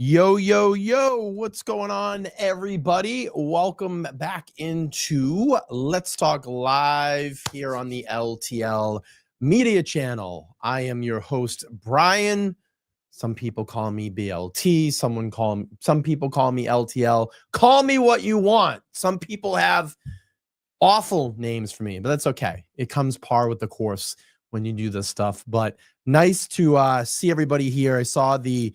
Yo, yo, yo, what's going on, everybody? Welcome back into Let's Talk Live here on the LTL Media Channel. I am your host, Brian. Some people call me BLT. Some people call me LTL. Call me what you want. Some people have awful names for me, but that's okay. It comes par with the course when you do this stuff. But nice to see everybody here. I saw the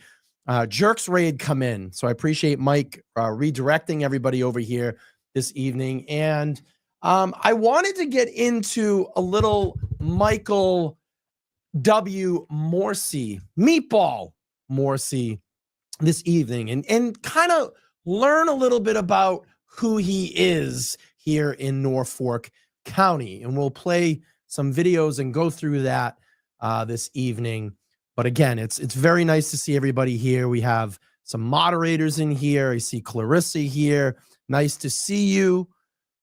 Jerks raid come in. So I appreciate Mike redirecting everybody over here this evening. And I wanted to get into a little Michael W. Morrissey, Meatball Morrissey this evening and kind of learn a little bit about who he is here in Norfolk County. And we'll play some videos and go through that this evening. But again, it's very nice to see everybody here. We have some moderators in here. I see Clarissa here. Nice to see you.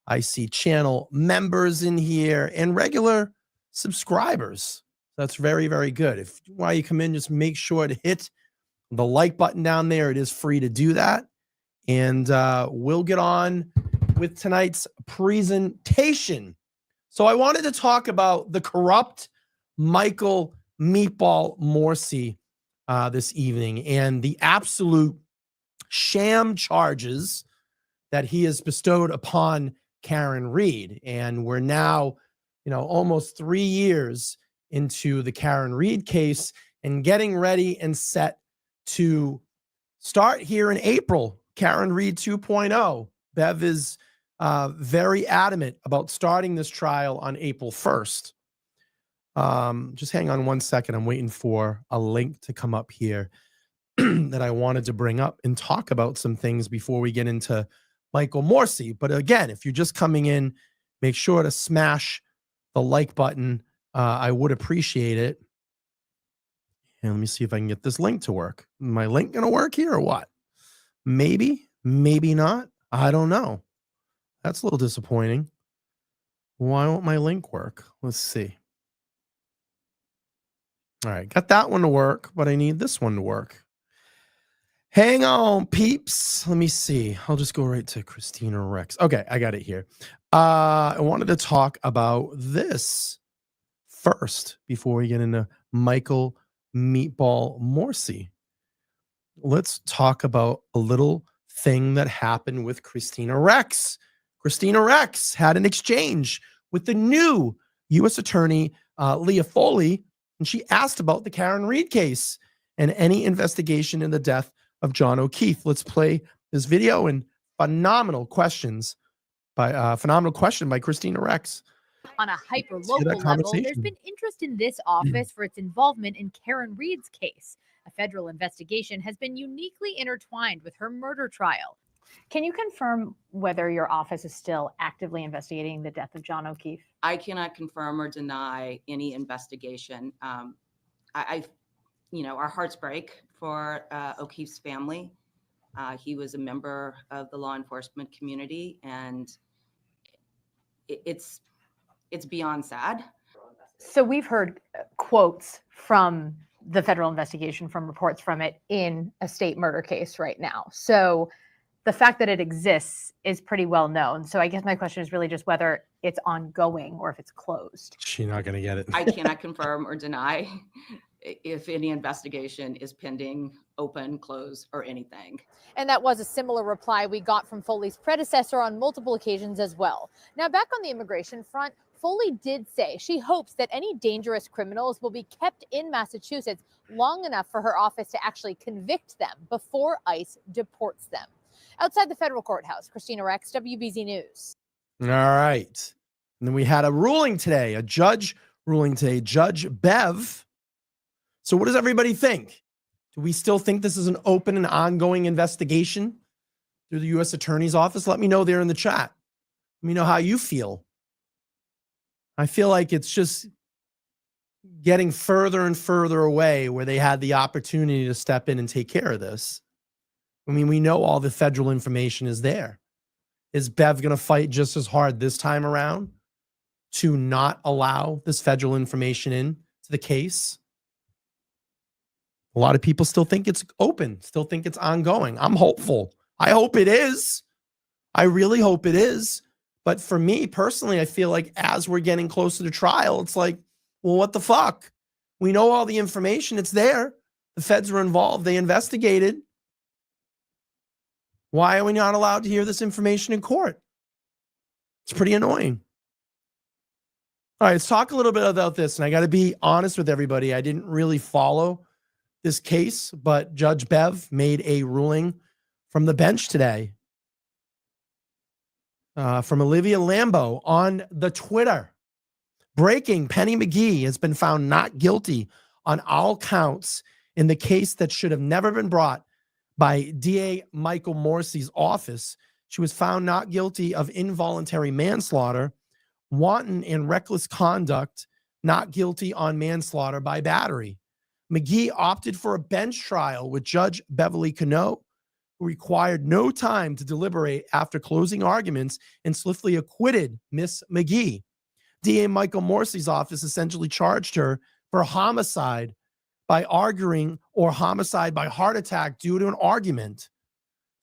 I see channel members in here and regular subscribers. That's very, very good. While you come in, just make sure to hit the like button down there. It is free to do that. And we'll get on with tonight's presentation. So I wanted to talk about the corrupt Michael Meatball Morrissey this evening and the absolute sham charges that he has bestowed upon Karen Reed. And we're now, almost 3 years into the Karen Reed case and getting ready and set to start here in April. Karen Reed 2.0. Bev is very adamant about starting this trial on April 1st. Just hang on one second. I'm waiting for a link to come up here that I wanted to bring up and talk about some things before we get into Michael Morrissey. But again, if you're just coming in, make sure to smash the like button. I would appreciate it. And let me see if I can get this link to work. My link going to work here or what? Maybe, maybe not. I don't know. That's a little disappointing. Why won't my link work? Let's see. All right, got that one to work, but I need this one to work. Hang on, peeps. Let me see. I'll just go right to Christina Rex. Okay, I got it here. I wanted to talk about this first before we get into Michael Meatball Morrissey. Let's talk about a little thing that happened with Christina Rex. Christina Rex had an exchange with the new U.S. Attorney, Leah Foley, and she asked about the Karen Reed case and any investigation in the death of John O'Keefe. Let's play this video and phenomenal question by Christina Rex. On a hyper-local level, there's been interest in this office for its involvement in Karen Reed's case. A federal investigation has been uniquely intertwined with her murder trial. Can you confirm whether your office is still actively investigating the death of John O'Keefe? I cannot confirm or deny any investigation. Our hearts break for O'Keefe's family. He was a member of the law enforcement community, and it's beyond sad. So we've heard quotes from the federal investigation, from reports from it in a state murder case right now. So the fact that it exists is pretty well known. So I guess my question is really just whether it's ongoing or if it's closed. She's not going to get it. I cannot confirm or deny if any investigation is pending, open, closed, or anything. And that was a similar reply we got from Foley's predecessor on multiple occasions as well. Now, back on the immigration front, Foley did say she hopes that any dangerous criminals will be kept in Massachusetts long enough for her office to actually convict them before ICE deports them. Outside the federal courthouse, Christina Rex, WBZ News. All right. And then we had a ruling today, a judge ruling today, Judge Bev. So what does everybody think? Do we still think this is an open and ongoing investigation through the U.S. Attorney's Office? Let me know there in the chat. Let me know how you feel. I feel like it's just getting further and further away where they had the opportunity to step in and take care of this. I mean, we know all the federal information is there. Is Bev going to fight just as hard this time around to not allow this federal information in to the case? A lot of people still think it's open, still think it's ongoing. I'm hopeful. I hope it is. I really hope it is. But for me personally, I feel like as we're getting closer to trial, it's like, well, what the fuck? We know all the information. It's there. The feds were involved. They investigated. Why are we not allowed to hear this information in court? It's pretty annoying. All right, let's talk a little bit about this. And I got to be honest with everybody. I didn't really follow this case, but Judge Bev made a ruling from the bench today. From Olivia Lambeau on the Twitter. Breaking, Penny McGee has been found not guilty on all counts in the case that should have never been brought by DA Michael Morrissey's office. She was found not guilty of involuntary manslaughter, wanton and reckless conduct, not guilty on manslaughter by battery. McGee opted for a bench trial with Judge Beverly Cano, who required no time to deliberate after closing arguments and swiftly acquitted Miss McGee. DA Michael Morrissey's office essentially charged her for homicide by arguing or homicide by heart attack due to an argument.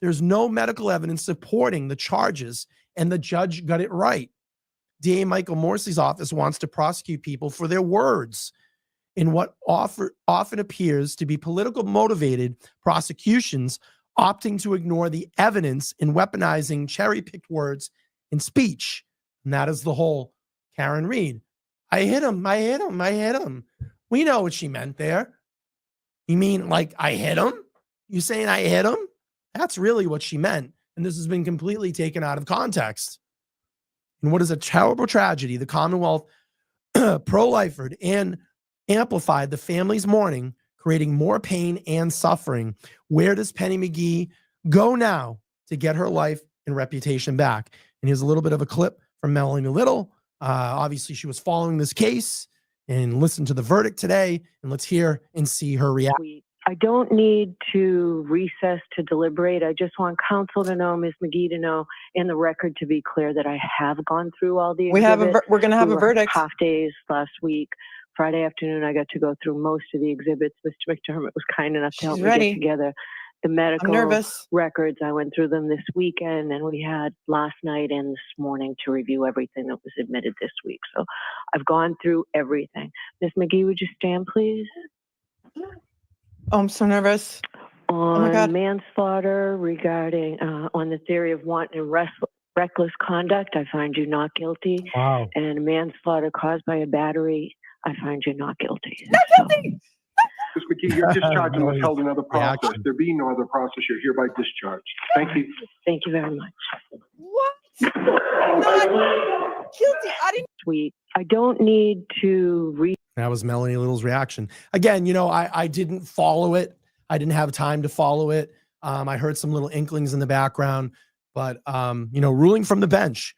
There's no medical evidence supporting the charges, and the judge got it right. DA Michael Morrissey's office wants to prosecute people for their words in what often appears to be political motivated prosecutions, opting to ignore the evidence in weaponizing cherry-picked words in speech. And that is the whole Karen Reed. I hit him. We know what she meant there. You mean like I hit him? You saying I hit him? That's really what she meant. And this has been completely taken out of context. And what is a terrible tragedy, the Commonwealth pro-lifered and amplified the family's mourning, creating more pain and suffering. Where does Penny McGee go now to get her life and reputation back? And here's a little bit of a clip from Melanie Little. Obviously, she was following this case and listened to the verdict today. And let's hear and see her reaction. I don't need to recess to deliberate. I just want counsel to know, Ms. McGee to know, and the record to be clear that I have gone through all the exhibits. We're going to have a verdict. Half days last week. Friday afternoon, I got to go through most of the exhibits. Mr. McDermott was kind enough to help me get together the medical records. I went through them this weekend, and we had last night and this morning to review everything that was admitted this week. So I've gone through everything. Ms. McGee, would you stand, please? Oh, I'm so nervous. On manslaughter regarding, on the theory of wanton and reckless conduct, I find you not guilty. Wow. And manslaughter caused by a battery, I find you not guilty. Not guilty. Ms. McGee, your discharge was held in other process. There be no other process. You're hereby discharged. Thank you. Thank you very much. What? Not guilty. I don't need to That was Melanie Little's reaction. Again, you know, I didn't follow it. I didn't have time to follow it. I heard some little inklings in the background, but, you know, ruling from the bench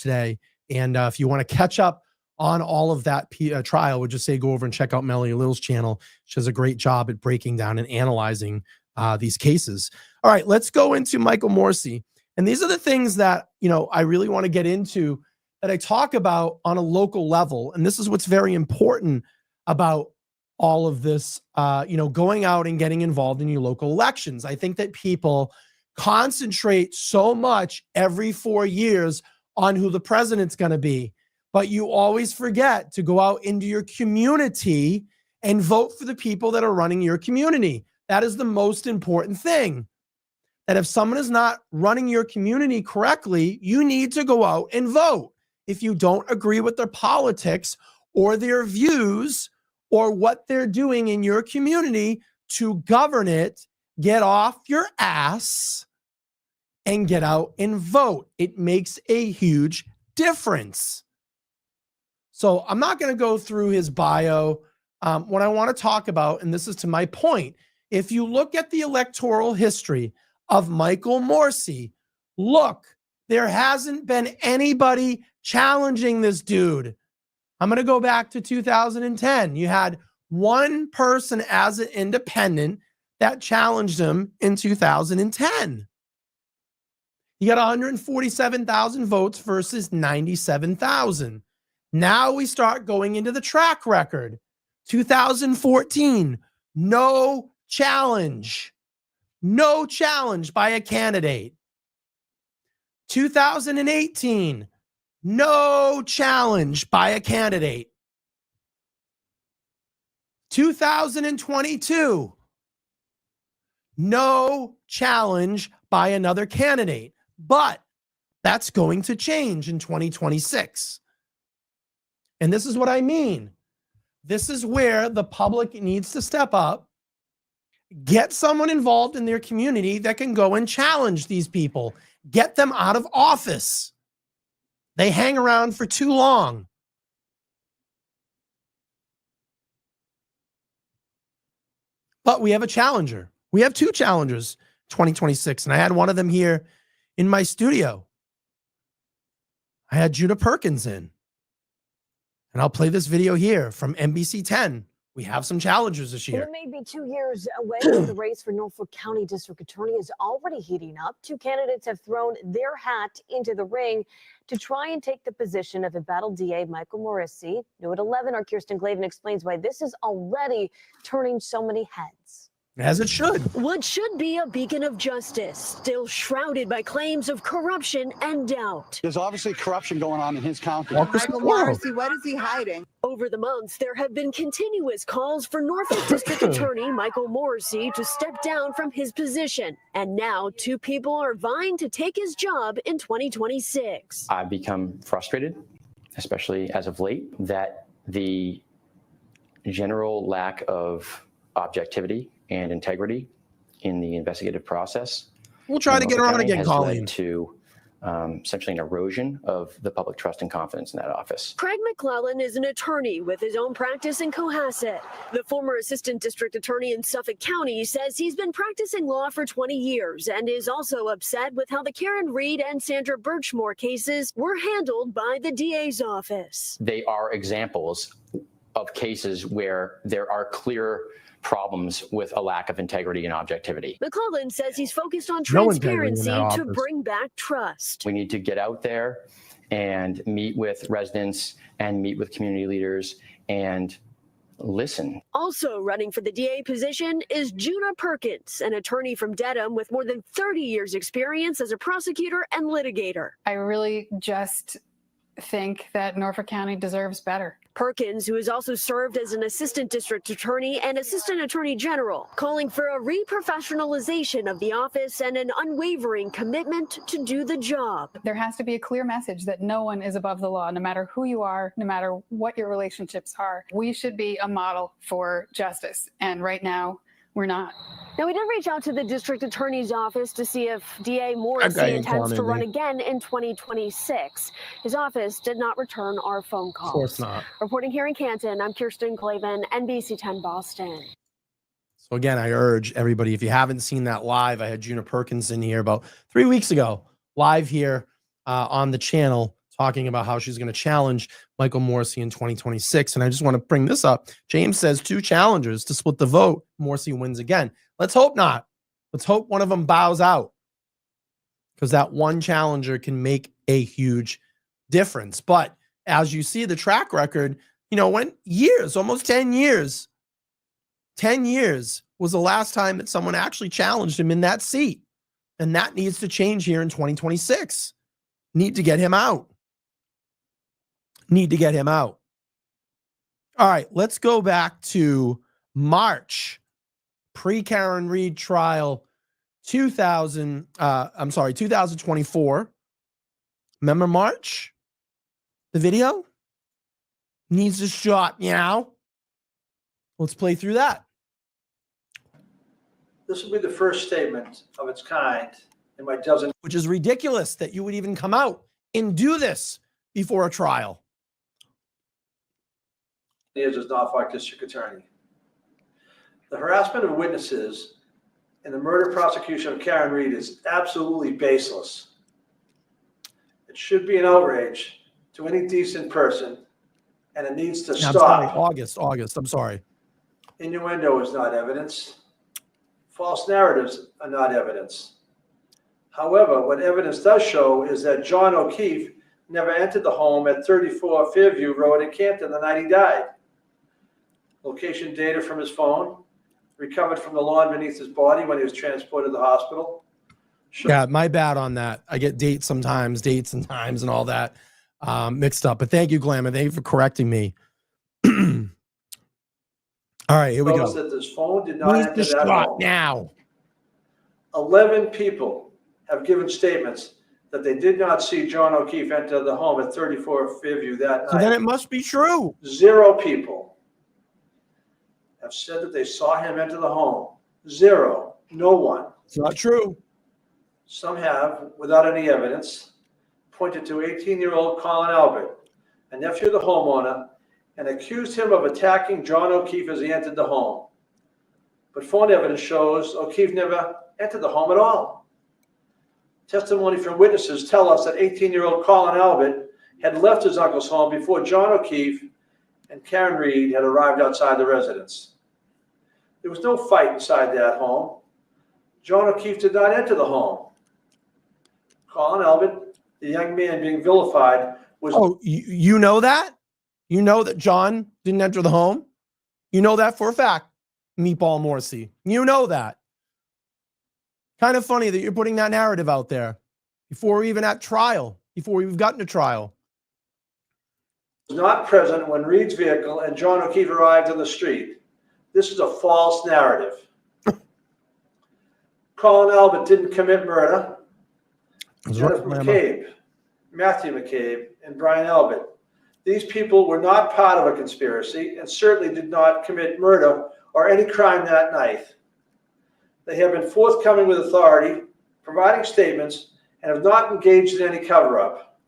today. And if you want to catch up on all of that trial, would just say go over and check out Melanie Little's channel. She does a great job at breaking down and analyzing these cases. All right, let's go into Michael Morrissey. And these are the things that, you know, I really want to get into that I talk about on a local level. And this is what's very important about all of this, you know, going out and getting involved in your local elections. I think that people concentrate so much every 4 years on who the president's going to be, but you always forget to go out into your community and vote for the people that are running your community. That is the most important thing. That if someone is not running your community correctly, you need to go out and vote. If you don't agree with their politics or their views or what they're doing in your community to govern it, get off your ass and get out and vote. It makes a huge difference. So I'm not going to go through his bio. What I want to talk about, and this is to my point, if you look at the electoral history of Michael Morrissey, look, there hasn't been anybody challenging this dude. I'm going to go back to 2010. You had one person as an independent that challenged him in 2010. He got 147,000 votes versus 97,000. Now we start going into the track record. 2014, No challenge. No challenge by a candidate. 2018, no challenge by a candidate. 2022, no challenge by another candidate. But that's going to change in 2026. And this is what I mean. This is where the public needs to step up, get someone involved in their community that can go and challenge these people, get them out of office. They hang around for too long. But we have a challenger. We have two challengers, 2026. And I had one of them here in my studio. I had Judah Perkins in. And I'll play this video here from NBC 10. We have some challengers this year. It may be 2 years away, but the race for Norfolk County District Attorney is already heating up. Two candidates have thrown their hat into the ring to try and take the position of embattled DA Michael Morrissey. New at 11, our Kirsten Glavin explains why this is already turning so many heads. As it should. What should be a beacon of justice, still shrouded by claims of corruption and doubt. There's obviously corruption going on in his county. Michael Morrissey, what is he hiding? Over the months, there have been continuous calls for Norfolk District Attorney Michael Morrissey to step down from his position. And now two people are vying to take his job in 2026. I've become frustrated, especially as of late, that the general lack of objectivity and integrity in the investigative process. We'll try to get her on again, Colleen. Led to essentially an erosion of the public trust and confidence in that office. Craig McClellan is an attorney with his own practice in Cohasset. The former assistant district attorney in Suffolk County says he's been practicing law for 20 years and is also upset with how the Karen Reed and Sandra Birchmore cases were handled by the DA's office. They are examples of cases where there are clear problems with a lack of integrity and objectivity. McClellan says he's focused on transparency to bring back trust. We need to get out there and meet with residents and meet with community leaders and listen. Also running for the DA position is Judah Perkins, an attorney from Dedham with more than 30 years experience as a prosecutor and litigator. I really just think that Norfolk County deserves better. Perkins, who has also served as an assistant district attorney and assistant attorney general, calling for a reprofessionalization of the office and an unwavering commitment to do the job. There has to be a clear message that no one is above the law, no matter who you are, no matter what your relationships are. We should be a model for justice, and right now, we're not. Now, we did reach out to the district attorney's office to see if DA Morrissey intends to run again in 2026. His office did not return our phone calls. Of course not. Reporting here in Canton, I'm Kirsten Glavin, NBC 10 Boston. So again, I urge everybody, if you haven't seen that live, I had Judah Perkins in here about 3 weeks ago, live here on the channel, talking about how she's going to challenge Michael Morrissey in 2026. And I just want to bring this up. James says 2 challengers to split the vote. Morrissey wins again. Let's hope not. Let's hope one of them bows out, because that one challenger can make a huge difference. But as you see the track record, went years, almost 10 years. 10 years was the last time that someone actually challenged him in that seat. And that needs to change here in 2026. Need to get him out. Need to get him out. All right, let's go back to March, pre-Karen Reed trial, 2024. Remember March? The video needs a shot now. Let's play through that. This will be the first statement of its kind in my dozen. Which is ridiculous that you would even come out and do this before a trial. Years as Norfolk District Attorney. The harassment of witnesses in the murder prosecution of Karen Reed is absolutely baseless. It should be an outrage to any decent person, and it needs to stop. I'm sorry, August, I'm sorry. Innuendo is not evidence. False narratives are not evidence. However, what evidence does show is that John O'Keefe never entered the home at 34 Fairview Road in Canton the night he died. Location data from his phone recovered from the lawn beneath his body when he was transported to the hospital. Yeah, my bad on that. I get dates and times and all that mixed up. But thank you, Glamour. Thank you for correcting me. All right, here we go. That this phone did not Who's enter the that shot home. now? 11 people have given statements that they did not see John O'Keefe enter the home at 34 Fairview that night. So then it must be true. 0 people have said that they saw him enter the home. 0. No one. It's not true. Some have, without any evidence, pointed to 18-year-old Colin Albert, a nephew of the homeowner, and accused him of attacking John O'Keefe as he entered the home. But phone evidence shows O'Keefe never entered the home at all. Testimony from witnesses tell us that 18-year-old Colin Albert had left his uncle's home before John O'Keefe and Karen Reed had arrived outside the residence. There was no fight inside that home. John O'Keefe did not enter the home. Colin Albert, the young man being vilified, was... Oh, you know that? You know that John didn't enter the home? You know that for a fact, Meatball Morrissey. You know that. Kind of funny that you're putting that narrative out there before we're even at trial, before we've gotten to trial. Was not present when Reed's vehicle and John O'Keefe arrived on the street. This is a false narrative. Colin Albert didn't commit murder. Jennifer McCabe, Matthew McCabe, and Brian Albert. These people were not part of a conspiracy and certainly did not commit murder or any crime that night. They have been forthcoming with authority, providing statements, and have not engaged in any cover-up.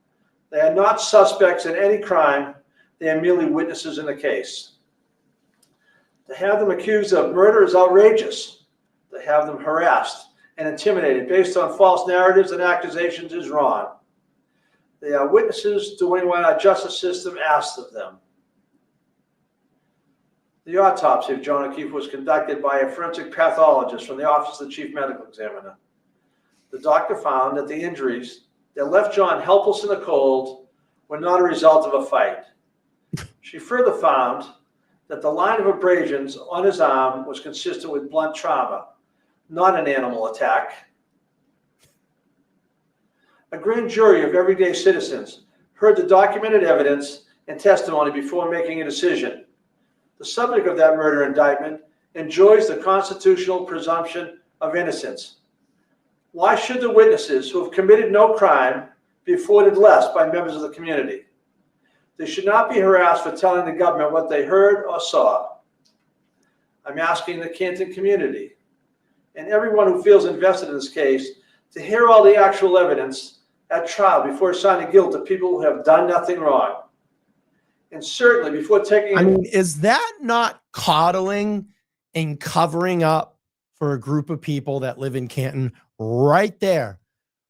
They are not suspects in any crime. They are merely witnesses in the case. To have them accused of murder is outrageous. To have them harassed and intimidated based on false narratives and accusations is wrong. They are witnesses doing what our justice system asks of them. The autopsy of John O'Keefe was conducted by a forensic pathologist from the Office of the Chief Medical Examiner. The doctor found that the injuries that left John helpless in the cold were not a result of a fight. She further found that the line of abrasions on his arm was consistent with blunt trauma, not an animal attack. A grand jury of everyday citizens heard the documented evidence and testimony before making a decision. The subject of that murder indictment enjoys the constitutional presumption of innocence. Why should the witnesses who have committed no crime be afforded less by members of the community? They should not be harassed for telling the government what they heard or saw. I'm asking the Canton community and everyone who feels invested in this case to hear all the actual evidence at trial before assigning guilt to people who have done nothing wrong. And certainly before taking... I mean, is that not coddling and covering up for a group of people that live in Canton right there?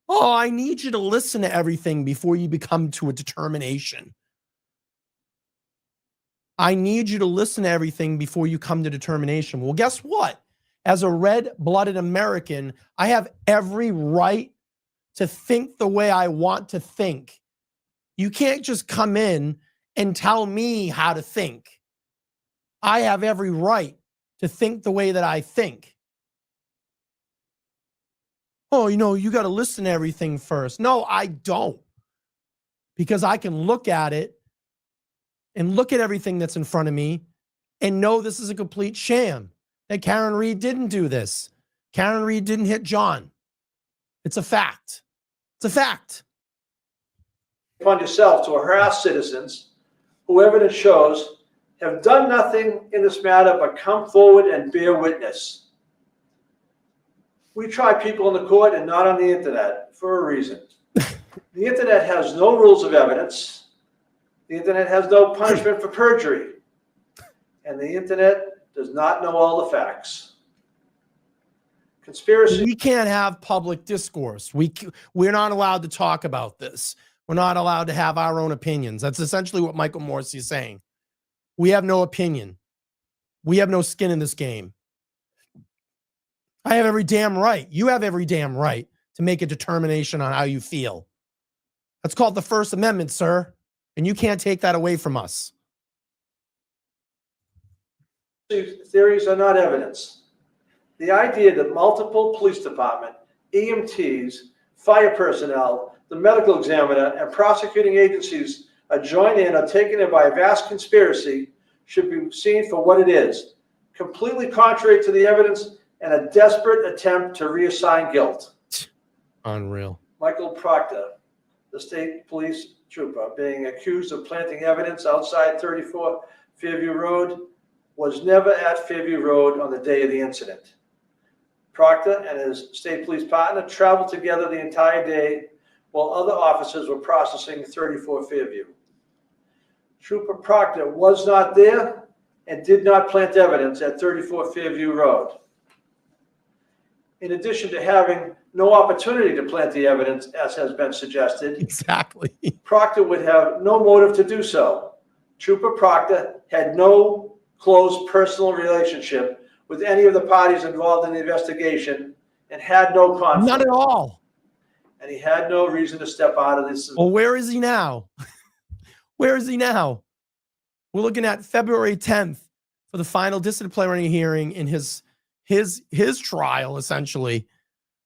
Oh, I need you to listen to everything before you become to a determination. I need you to listen to everything before you come to determination. Well, guess what? As a red-blooded American, I have every right to think the way I want to think. You can't just come in and tell me how to think. I have every right to think the way that I think. Oh, you got to listen to everything first. No, I don't. Because I can look at it and look at everything that's in front of me and know this is a complete sham. That Karen Reed didn't do this. Karen Reed didn't hit John. It's a fact. It's a fact. Upon yourself to harass citizens who evidence shows have done nothing in this matter but come forward and bear witness. We try people in the court and not on the internet for a reason. The internet has no rules of evidence. The internet has no punishment for perjury. And the internet does not know all the facts. Conspiracy. We can't have public discourse. We're not allowed to talk about this. We're not allowed to have our own opinions. That's essentially what Michael Morrissey is saying. We have no opinion. We have no skin in this game. I have every damn right. You have every damn right to make a determination on how you feel. That's called the First Amendment, sir. And you can't take that away from us. Theories are not evidence. The idea that multiple police department, EMTs, fire personnel, the medical examiner, and prosecuting agencies are joined in or taken in by a vast conspiracy should be seen for what it is, completely contrary to the evidence and a desperate attempt to reassign guilt. Unreal. Michael Proctor, the state police trooper, being accused of planting evidence outside 34 Fairview Road, was never at Fairview Road on the day of the incident. Proctor and his state police partner traveled together the entire day while other officers were processing 34 Fairview. Trooper Proctor was not there and did not plant evidence at 34 Fairview Road. In addition to having no opportunity to plant the evidence, as has been suggested, exactly, Proctor would have no motive to do so. Trooper Proctor had no close personal relationship with any of the parties involved in the investigation and had no conflict. Not at all. And he had no reason to step out of this. Well, where is he now? Where is he now? We're looking at February 10th for the final disciplinary hearing in his trial, essentially.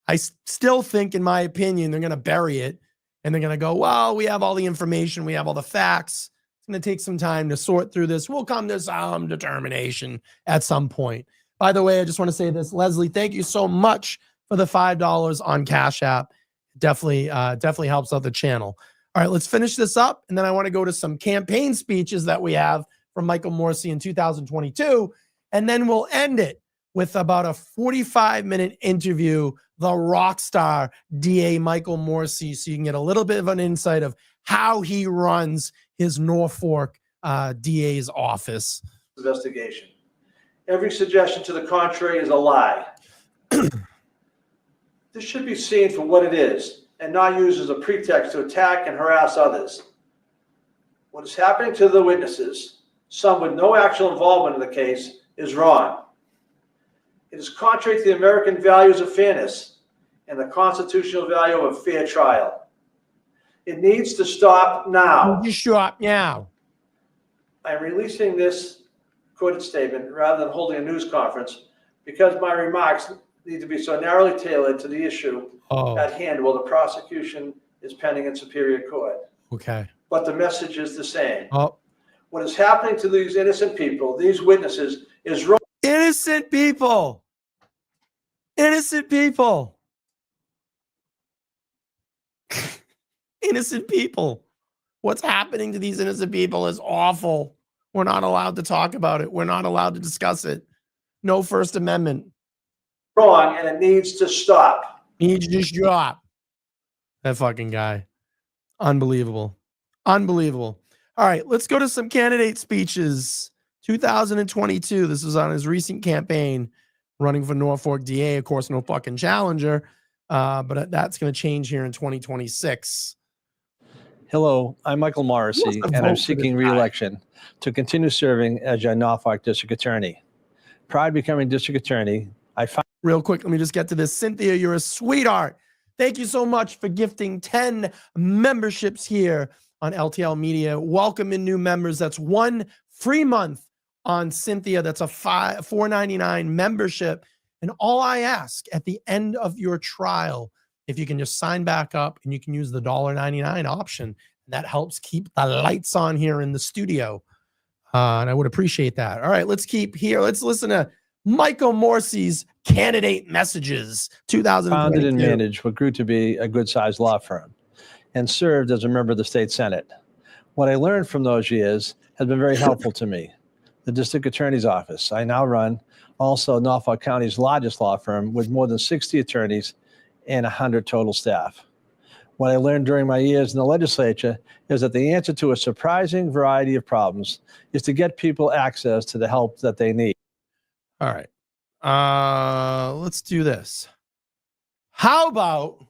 I still think, in my opinion, they're going to bury it and they're going to go, well, we have all the information. We have all the facts. It's going to take some time to sort through this. We'll come to some determination at some point. By the way, I just want to say this, Leslie, thank you so much for the $5 on Cash App. Definitely helps out the channel. All right, let's finish this up. And then I want to go to some campaign speeches that we have from Michael Morrissey in 2022. And then we'll end it with about a 45-minute interview, the rock star DA Michael Morrissey, so you can get a little bit of an insight of how he runs his Norfolk DA's office. Investigation. Every suggestion to the contrary is a lie. This should be seen for what it is and not used as a pretext to attack and harass others. What is happening to the witnesses, some with no actual involvement in the case, is wrong. It is contrary to the American values of fairness and the constitutional value of a fair trial. It needs to stop now. You stop now. I am releasing this recorded statement rather than holding a news conference because my remarks need to be so narrowly tailored to the issue at hand while the prosecution is pending in Superior Court. Okay. But the message is the same. What is happening to these innocent people, these witnesses, is wrong. Innocent people. Innocent people. Innocent people. What's happening to these innocent people is awful. We're not allowed to talk about it. We're not allowed to discuss it. No First Amendment. Wrong, and it needs to stop. Needs to stop. That fucking guy. Unbelievable. Unbelievable. All right, let's go to some candidate speeches. 2022. This was on his recent campaign running for Norfolk DA. Of course, no fucking challenger, but that's going to change here in 2026. Hello, I'm Michael Morrissey, and I'm seeking re-election to continue serving as your Norfolk District Attorney. Prior to becoming District Attorney, I found... Real quick, let me just get to this. Cynthia, you're a sweetheart. Thank you so much for gifting 10 memberships here on LTL Media. Welcome in new members. That's one free month on Cynthia. That's a $4.99 membership. And all I ask at the end of your trial, if you can just sign back up and you can use the $1.99 option, that helps keep the lights on here in the studio. And I would appreciate that. All right, let's keep here. Let's listen to Michael Morrissey's candidate messages. 2022. Founded and managed what grew to be a good-sized law firm and served as a member of the state Senate. What I learned from those years has been very helpful to me. The District Attorney's Office. I now run also Norfolk County's largest law firm with more than 60 attorneys and 100 total staff. What I learned during my years in the legislature is that the answer to a surprising variety of problems is to get people access to the help that they need. All right. Let's do this. How about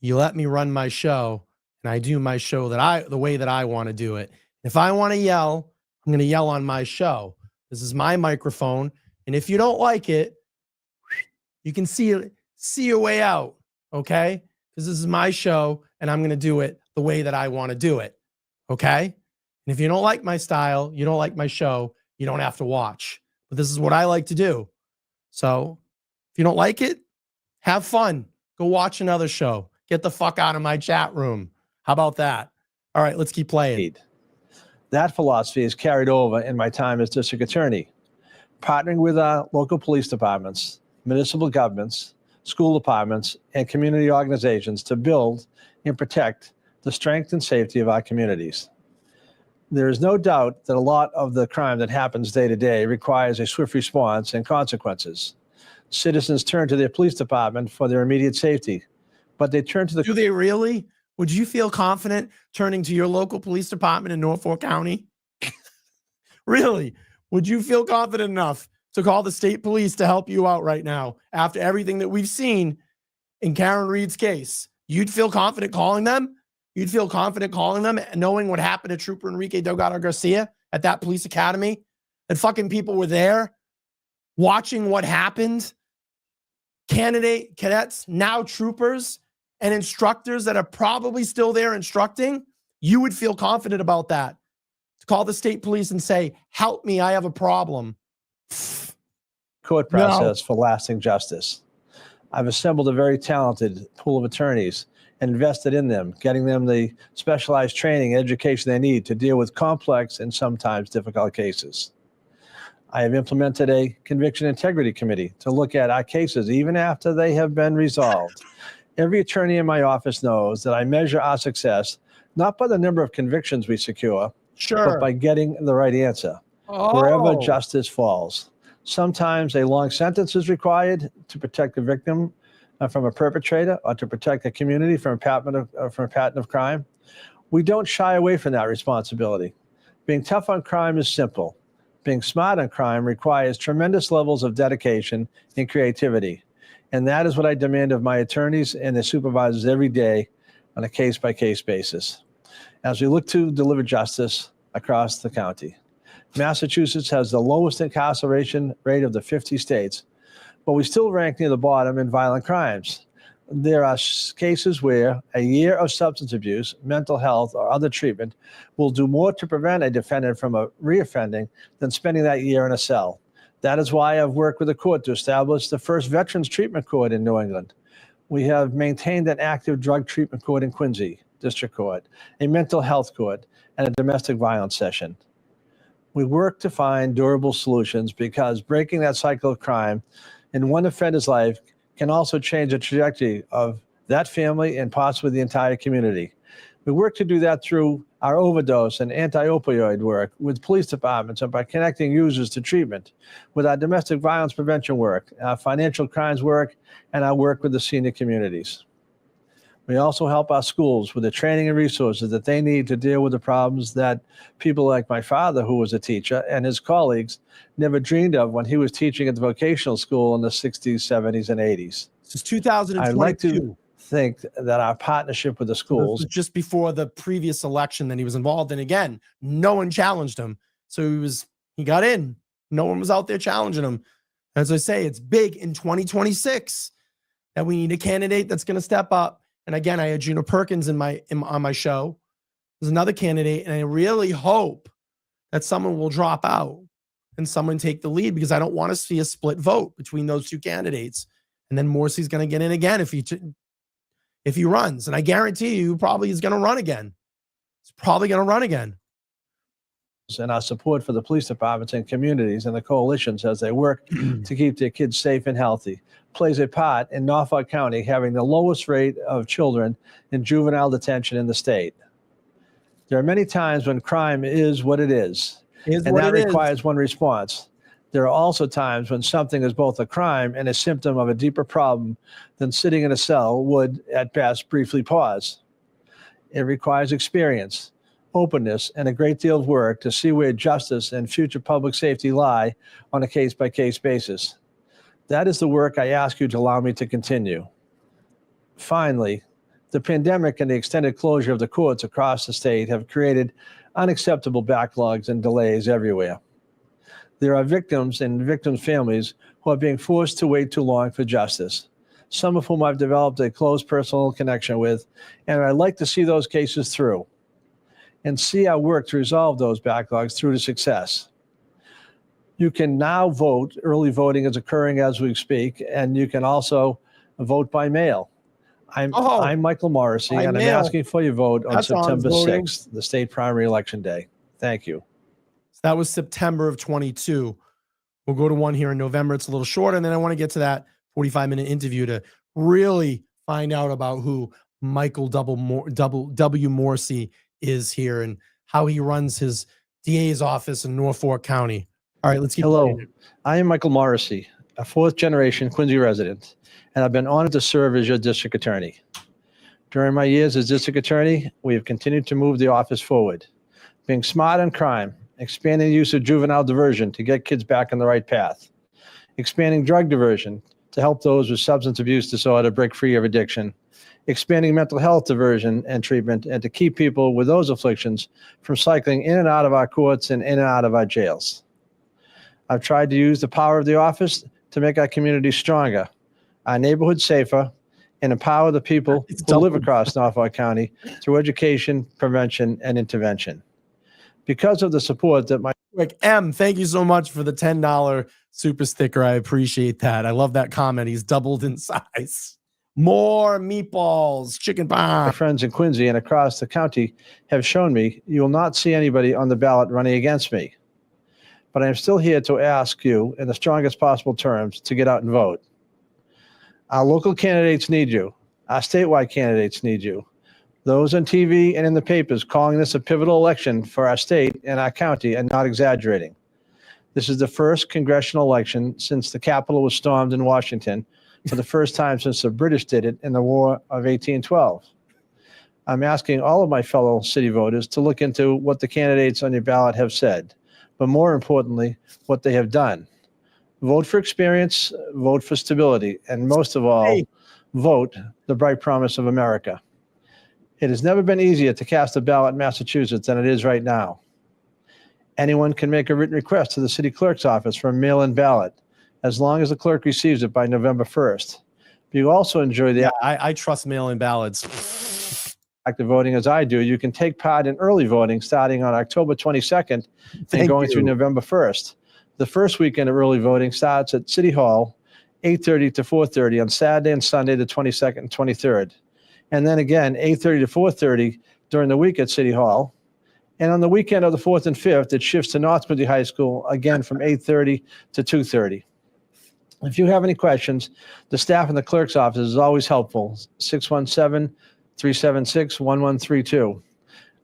you let me run my show and I do my show the way that I want to do it. If I want to yell, I'm going to yell on my show. This is my microphone. And if you don't like it, you can see your way out. Okay. Because this is my show and I'm going to do it the way that I want to do it. Okay. And if you don't like my style, you don't like my show, you don't have to watch. but this is what I like to do. So if you don't like it, have fun. Go watch another show. Get the fuck out of my chat room. How about that? All right, let's keep playing. That philosophy is carried over in my time as district attorney, partnering with our local police departments, municipal governments, school departments, and community organizations to build and protect the strength and safety of our communities. There is no doubt that a lot of the crime that happens day to day requires a swift response and consequences. Citizens turn to their police department for their immediate safety, but they turn to the... Do they really? Would you feel confident turning to your local police department in Norfolk County? Really? Would you feel confident enough to call the state police to help you out right now after everything that we've seen in Karen Reed's case? You'd feel confident calling them? You'd feel confident calling them, knowing what happened to Trooper Enrique Delgado Garcia at that police academy? And fucking people were there watching what happened. Cadets, now troopers, and instructors that are probably still there instructing. You would feel confident about that. To call the state police and say, help me, I have a problem. Court process for lasting justice. I've assembled a very talented pool of attorneys and invested in them, getting them the specialized training and education they need to deal with complex and sometimes difficult cases. I have implemented a conviction integrity committee to look at our cases even after they have been resolved. Every attorney in my office knows that I measure our success not by the number of convictions we secure, but by getting the right answer, wherever justice falls. Sometimes a long sentence is required to protect the victim from a perpetrator or to protect the community from a pattern of crime. We don't shy away from that responsibility. Being tough on crime is simple. Being smart on crime requires tremendous levels of dedication and creativity. And that is what I demand of my attorneys and their supervisors every day on a case-by-case basis. As we look to deliver justice across the county, Massachusetts has the lowest incarceration rate of the 50 states, but we still rank near the bottom in violent crimes. There are cases where a year of substance abuse, mental health, or other treatment will do more to prevent a defendant from reoffending than spending that year in a cell. That is why I've worked with the court to establish the first Veterans Treatment Court in New England. We have maintained an active drug treatment court in Quincy District Court, a mental health court, and a domestic violence session. We work to find durable solutions because breaking that cycle of crime in one offender's life can also change the trajectory of that family and possibly the entire community. We work to do that through our overdose and anti-opioid work with police departments and by connecting users to treatment, with our domestic violence prevention work, our financial crimes work, and our work with the senior communities. We also help our schools with the training and resources that they need to deal with the problems that people like my father, who was a teacher, and his colleagues never dreamed of when he was teaching at the vocational school in the 60s, 70s, and 80s. Since 2022. I'd like to think that our partnership with the schools... Just before the previous election that he was involved in, again, no one challenged him. So he got in. No one was out there challenging him. As I say, it's big in 2026 that we need a candidate that's going to step up. And again, I had Gina Perkins on my show. There's another candidate, and I really hope that someone will drop out and someone take the lead, because I don't want to see a split vote between those two candidates. And then Morrissey's going to get in again if he runs. And I guarantee you probably is going to run again. He's probably going to run again. And our support for the police departments and communities and the coalitions as they work to keep their kids safe and healthy plays a part in Norfolk County having the lowest rate of children in juvenile detention in the state. There are many times when crime is what it is, and that requires one response. There are also times when something is both a crime and a symptom of a deeper problem than sitting in a cell would, at best, briefly pause. It requires experience, openness, and a great deal of work to see where justice and future public safety lie on a case-by-case basis. That is the work I ask you to allow me to continue. Finally, the pandemic and the extended closure of the courts across the state have created unacceptable backlogs and delays everywhere. There are victims and victims' families who are being forced to wait too long for justice, some of whom I've developed a close personal connection with, and I'd like to see those cases through and see our work to resolve those backlogs through to success. You can now vote. Early voting is occurring as we speak, and you can also vote by mail. I'm Michael Morrissey, and I'm asking for your vote on September 6th, the state primary election day. Thank you. That was September of 22. We'll go to one here in November. It's a little shorter, and then I want to get to that 45-minute interview to really find out about who Michael W. Morrissey is here and how he runs his DA's office in Norfolk County. All right, let's keep Hello, I am Michael Morrissey, a fourth-generation Quincy resident, and I've been honored to serve as your district attorney. During my years as district attorney, we have continued to move the office forward, being smart on crime, expanding the use of juvenile diversion to get kids back on the right path, expanding drug diversion to help those with substance abuse disorder break free of addiction, expanding mental health diversion and treatment, and to keep people with those afflictions from cycling in and out of our courts and in and out of our jails. I've tried to use the power of the office to make our community stronger, our neighborhood safer, and empower the people who live across Norfolk County through education, prevention, and intervention. Because of the support that my M, thank you so much for the $10 super sticker. I appreciate that. I love that comment. He's doubled in size. More meatballs, chicken pie. My friends in Quincy and across the county have shown me you will not see anybody on the ballot running against me. But I am still here to ask you in the strongest possible terms to get out and vote. Our local candidates need you. Our statewide candidates need you. Those on TV and in the papers calling this a pivotal election for our state and our county are not exaggerating. This is the first congressional election since the Capitol was stormed in Washington, for the first time since the British did it in the War of 1812. I'm asking all of my fellow city voters to look into what the candidates on your ballot have said, but more importantly, what they have done. Vote for experience, vote for stability, and most of all, vote the bright promise of America. It has never been easier to cast a ballot in Massachusetts than it is right now. Anyone can make a written request to the city clerk's office for a mail-in ballot, as long as the clerk receives it by November 1st. You also enjoy the I trust mail-in ballots. Active voting as I do. You can take part in early voting starting on October 22nd and going through November 1st. The first weekend of early voting starts at City Hall, 8:30 to 4:30 on Saturday and Sunday, the 22nd and 23rd. And then again, 8:30 to 4:30 during the week at City Hall. And on the weekend of the 4th and 5th, it shifts to North Quincy High School, again from 8:30 to 2:30. If you have any questions, the staff in the clerk's office is always helpful, 617-376-1132.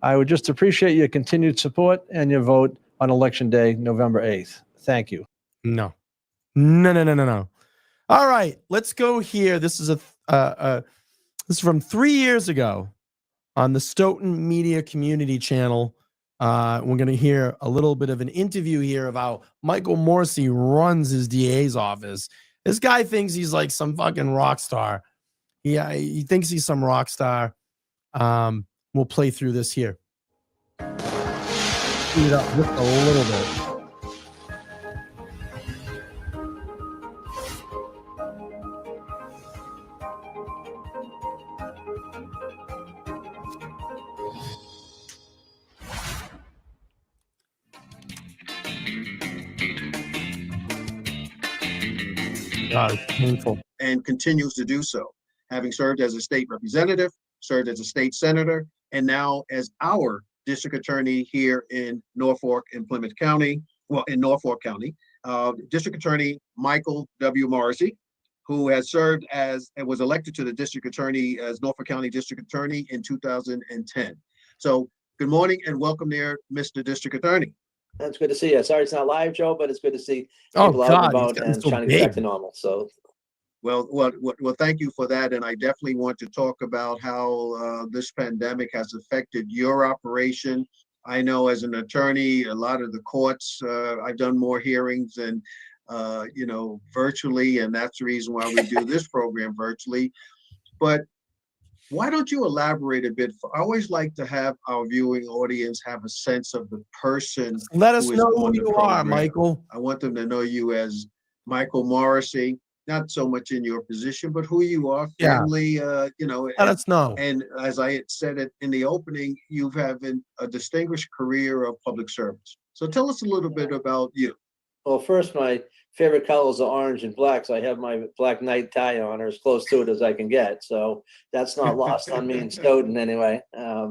I would just appreciate your continued support and your vote on Election Day, November 8th. Thank you. No. All right, let's go here. This is this is from 3 years ago on the Stoughton Media Community Channel. We're going to hear a little bit of an interview here of how Michael Morrissey runs his DA's office. This guy thinks he's like some fucking rock star. Yeah, he thinks he's some rock star. We'll play through this here. Speed it up just a little bit. God, it's painful. And continues to do so, having served as a state representative, served as a state senator, and now as our district attorney here in Norfolk and Plymouth County, well, in Norfolk County, District Attorney Michael W. Morrissey, who has served as and was elected to the district attorney as Norfolk County District Attorney in 2010. So good morning and welcome there, Mr. District Attorney. That's good to see you. Sorry it's not live, Joe, but it's good to see people out and about and trying to get back to normal. So, well, thank you for that. And I definitely want to talk about how this pandemic has affected your operation. I know as an attorney, a lot of the courts, I've done more hearings and, virtually, and that's the reason why we do this program virtually. But why don't you elaborate a bit? I always like to have our viewing audience have a sense of the person. Let us know who you are, Michael. I want them to know you as Michael Morrissey, not so much in your position, but who you are, family, Let us know. And as I had said it in the opening, you've had a distinguished career of public service. So tell us a little bit about you. Well, first, my favorite colors are orange and black, so I have my Black Knight tie on, or as close to it as I can get. So that's not lost on me in Stoughton anyway. I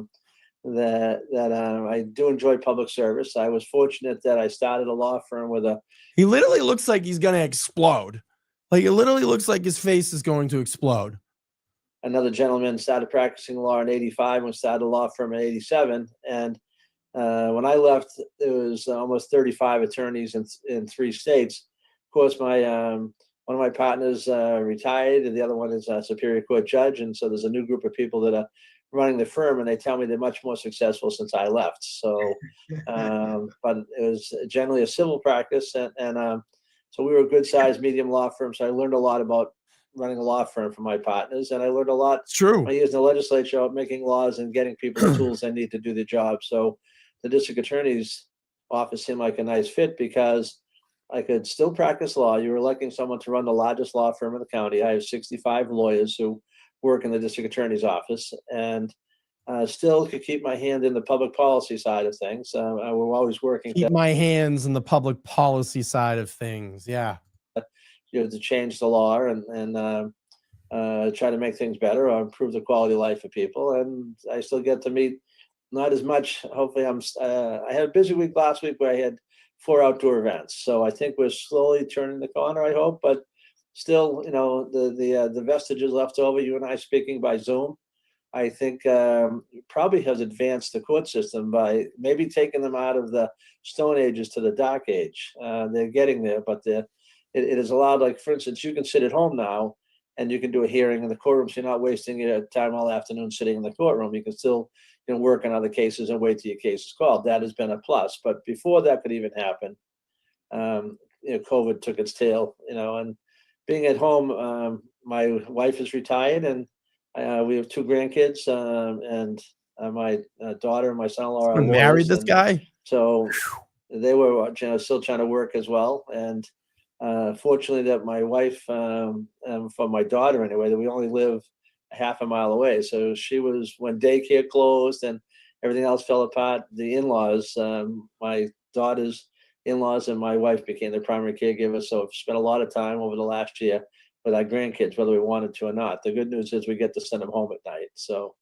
do enjoy public service. I was fortunate that I started a law firm with a. He literally looks like he's going to explode. Like, it literally looks like his face is going to explode. Another gentleman started practicing law in '85 and started a law firm in '87. And when I left, it was almost 35 attorneys in 3 states. Of course, one of my partners retired, and the other one is a Superior Court judge. And so there's a new group of people that are running the firm, and they tell me they're much more successful since I left. So, but it was generally a civil practice, and so we were a good-sized medium law firm. So I learned a lot about running a law firm from my partners, and I learned a lot. It's true. I used the legislature out making laws and getting people the tools they need to do the job. So the district attorney's office seemed like a nice fit because I could still practice law. You were electing someone to run the largest law firm in the county. I have 65 lawyers who work in the district attorney's office, and still could keep my hand in the public policy side of things. We're always working. Keep my hands in the public policy side of things. Yeah. To change the law and try to make things better or improve the quality of life for people. And I still get to meet, not as much. Hopefully, I had a busy week last week where I had 4 outdoor events. So I think we're slowly turning the corner, I hope, but still, the vestiges left over, you and I speaking by Zoom, I think probably has advanced the court system by maybe taking them out of the Stone Ages to the Dark Age. They're getting there, but it is allowed, like, for instance, you can sit at home now and you can do a hearing in the courtroom, so you're not wasting your time all afternoon sitting in the courtroom. You can still work on other cases and wait till your case is called. That has been a plus. But before that could even happen, COVID took its tail, and being at home, my wife is retired, and we have 2 grandkids, and my daughter and my son-in-law are married this guy. So they were still trying to work as well. And fortunately that my wife, from my daughter anyway, that we only live a half a mile away. So she was, when daycare closed and everything else fell apart, the in-laws, my daughter's in-laws and my wife became the primary caregiver. So I've spent a lot of time over the last year with our grandkids, whether we wanted to or not. The good news is we get to send them home at night. So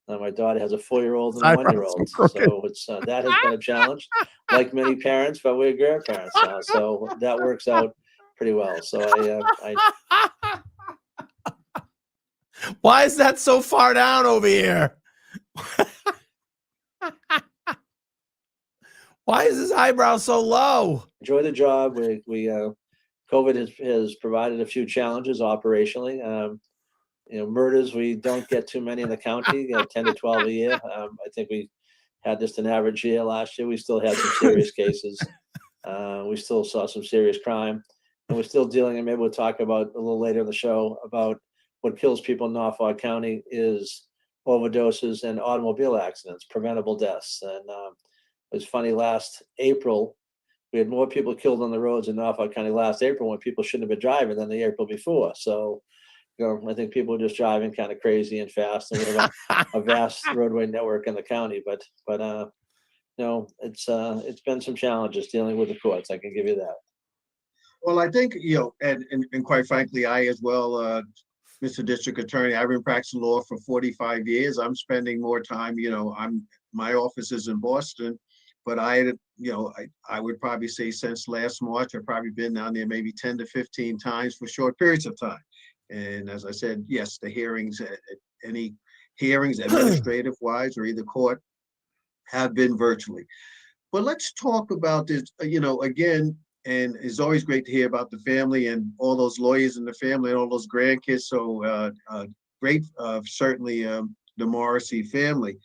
my daughter has a 4-year-old and a 1-year-old. So it's that has been a challenge, like many parents, but we're grandparents now. So that works out pretty well. So I Why is that so far down over here? Why is his eyebrow so low? Enjoy the job. We COVID has provided a few challenges operationally. Murders, we don't get too many in the county, 10 to 12 a year. I think we had just an average year last year. We still had some serious cases. We still saw some serious crime. And we're still dealing, and maybe we'll talk about a little later in the show, about what kills people in Norfolk County is overdoses and automobile accidents, preventable deaths. And it was funny, last April, we had more people killed on the roads in Norfolk County last April when people shouldn't have been driving than the April before. So, I think people are just driving kind of crazy and fast, and we have a vast roadway network in the county. But it's been some challenges dealing with the courts. I can give you that. Well, I think, and quite frankly, I as well, Mr. District Attorney, I've been practicing law for 45 years. I'm spending more time, my office is in Boston, but I would probably say since last March, I've probably been down there maybe 10 to 15 times for short periods of time. And as I said, yes, the hearings, any hearings administrative wise or either court have been virtually. But let's talk about this, again, and it's always great to hear about the family and all those lawyers in the family and all those grandkids. So great, certainly the Morrissey family.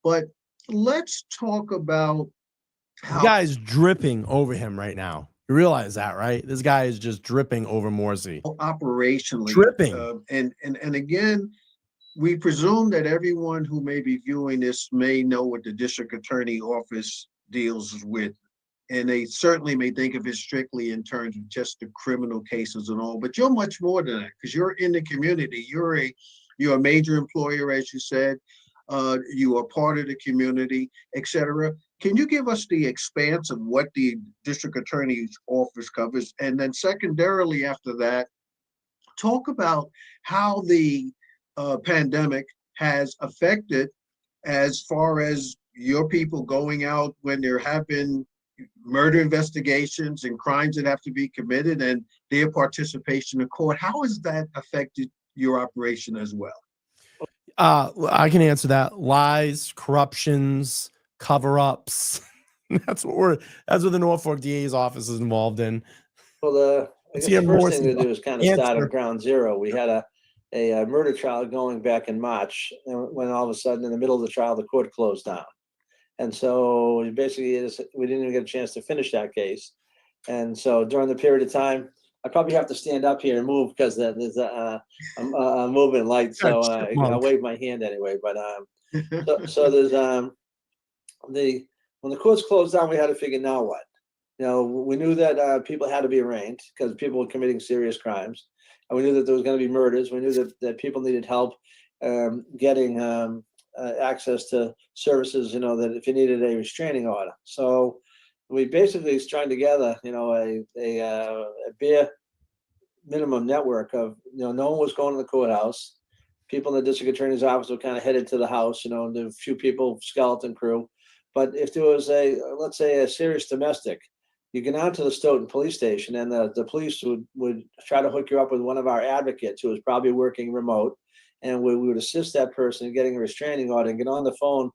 But let's talk about how the guy's dripping over him right now. You realize that, right? This guy is just dripping over Morrissey. Operationally. Dripping. And again, we presume that everyone who may be viewing this may know what the district attorney office deals with. And they certainly may think of it strictly in terms of just the criminal cases and all, but you're much more than that because you're in the community. You're a major employer, as you said. You are part of the community, et cetera. Can you give us the expanse of what the district attorney's office covers? And then secondarily after that, talk about how the pandemic has affected as far as your people going out when there have been murder investigations and crimes that have to be committed and their participation in court. How has that affected your operation as well? I can answer that. Lies, corruptions, cover-ups. That's what the Norfolk DA's office is involved in. Well, I guess the first Morrissey thing to do is kind of start at ground zero. We had a murder trial going back in March, when all of a sudden in the middle of the trial, the court closed down. And so basically we didn't even get a chance to finish that case. And so during the period of time, I probably have to stand up here and move because there's a moving light. So I'll wave my hand anyway. But so there's when the courts closed down, we had to figure now what. You know, we knew that people had to be arraigned because people were committing serious crimes, and we knew that there was going to be murders. We knew that people needed help getting access to services. You know, that if you needed a restraining order, so we basically strung together, you know, a bare minimum network of, you know, no one was going to the courthouse. People in the district attorney's office were kind of headed to the house, you know, and a few people, skeleton crew. But if there was let's say a serious domestic, you get out to the Stoughton police station and the police would try to hook you up with one of our advocates who was probably working remote. And we would assist that person in getting a restraining order and get on the phone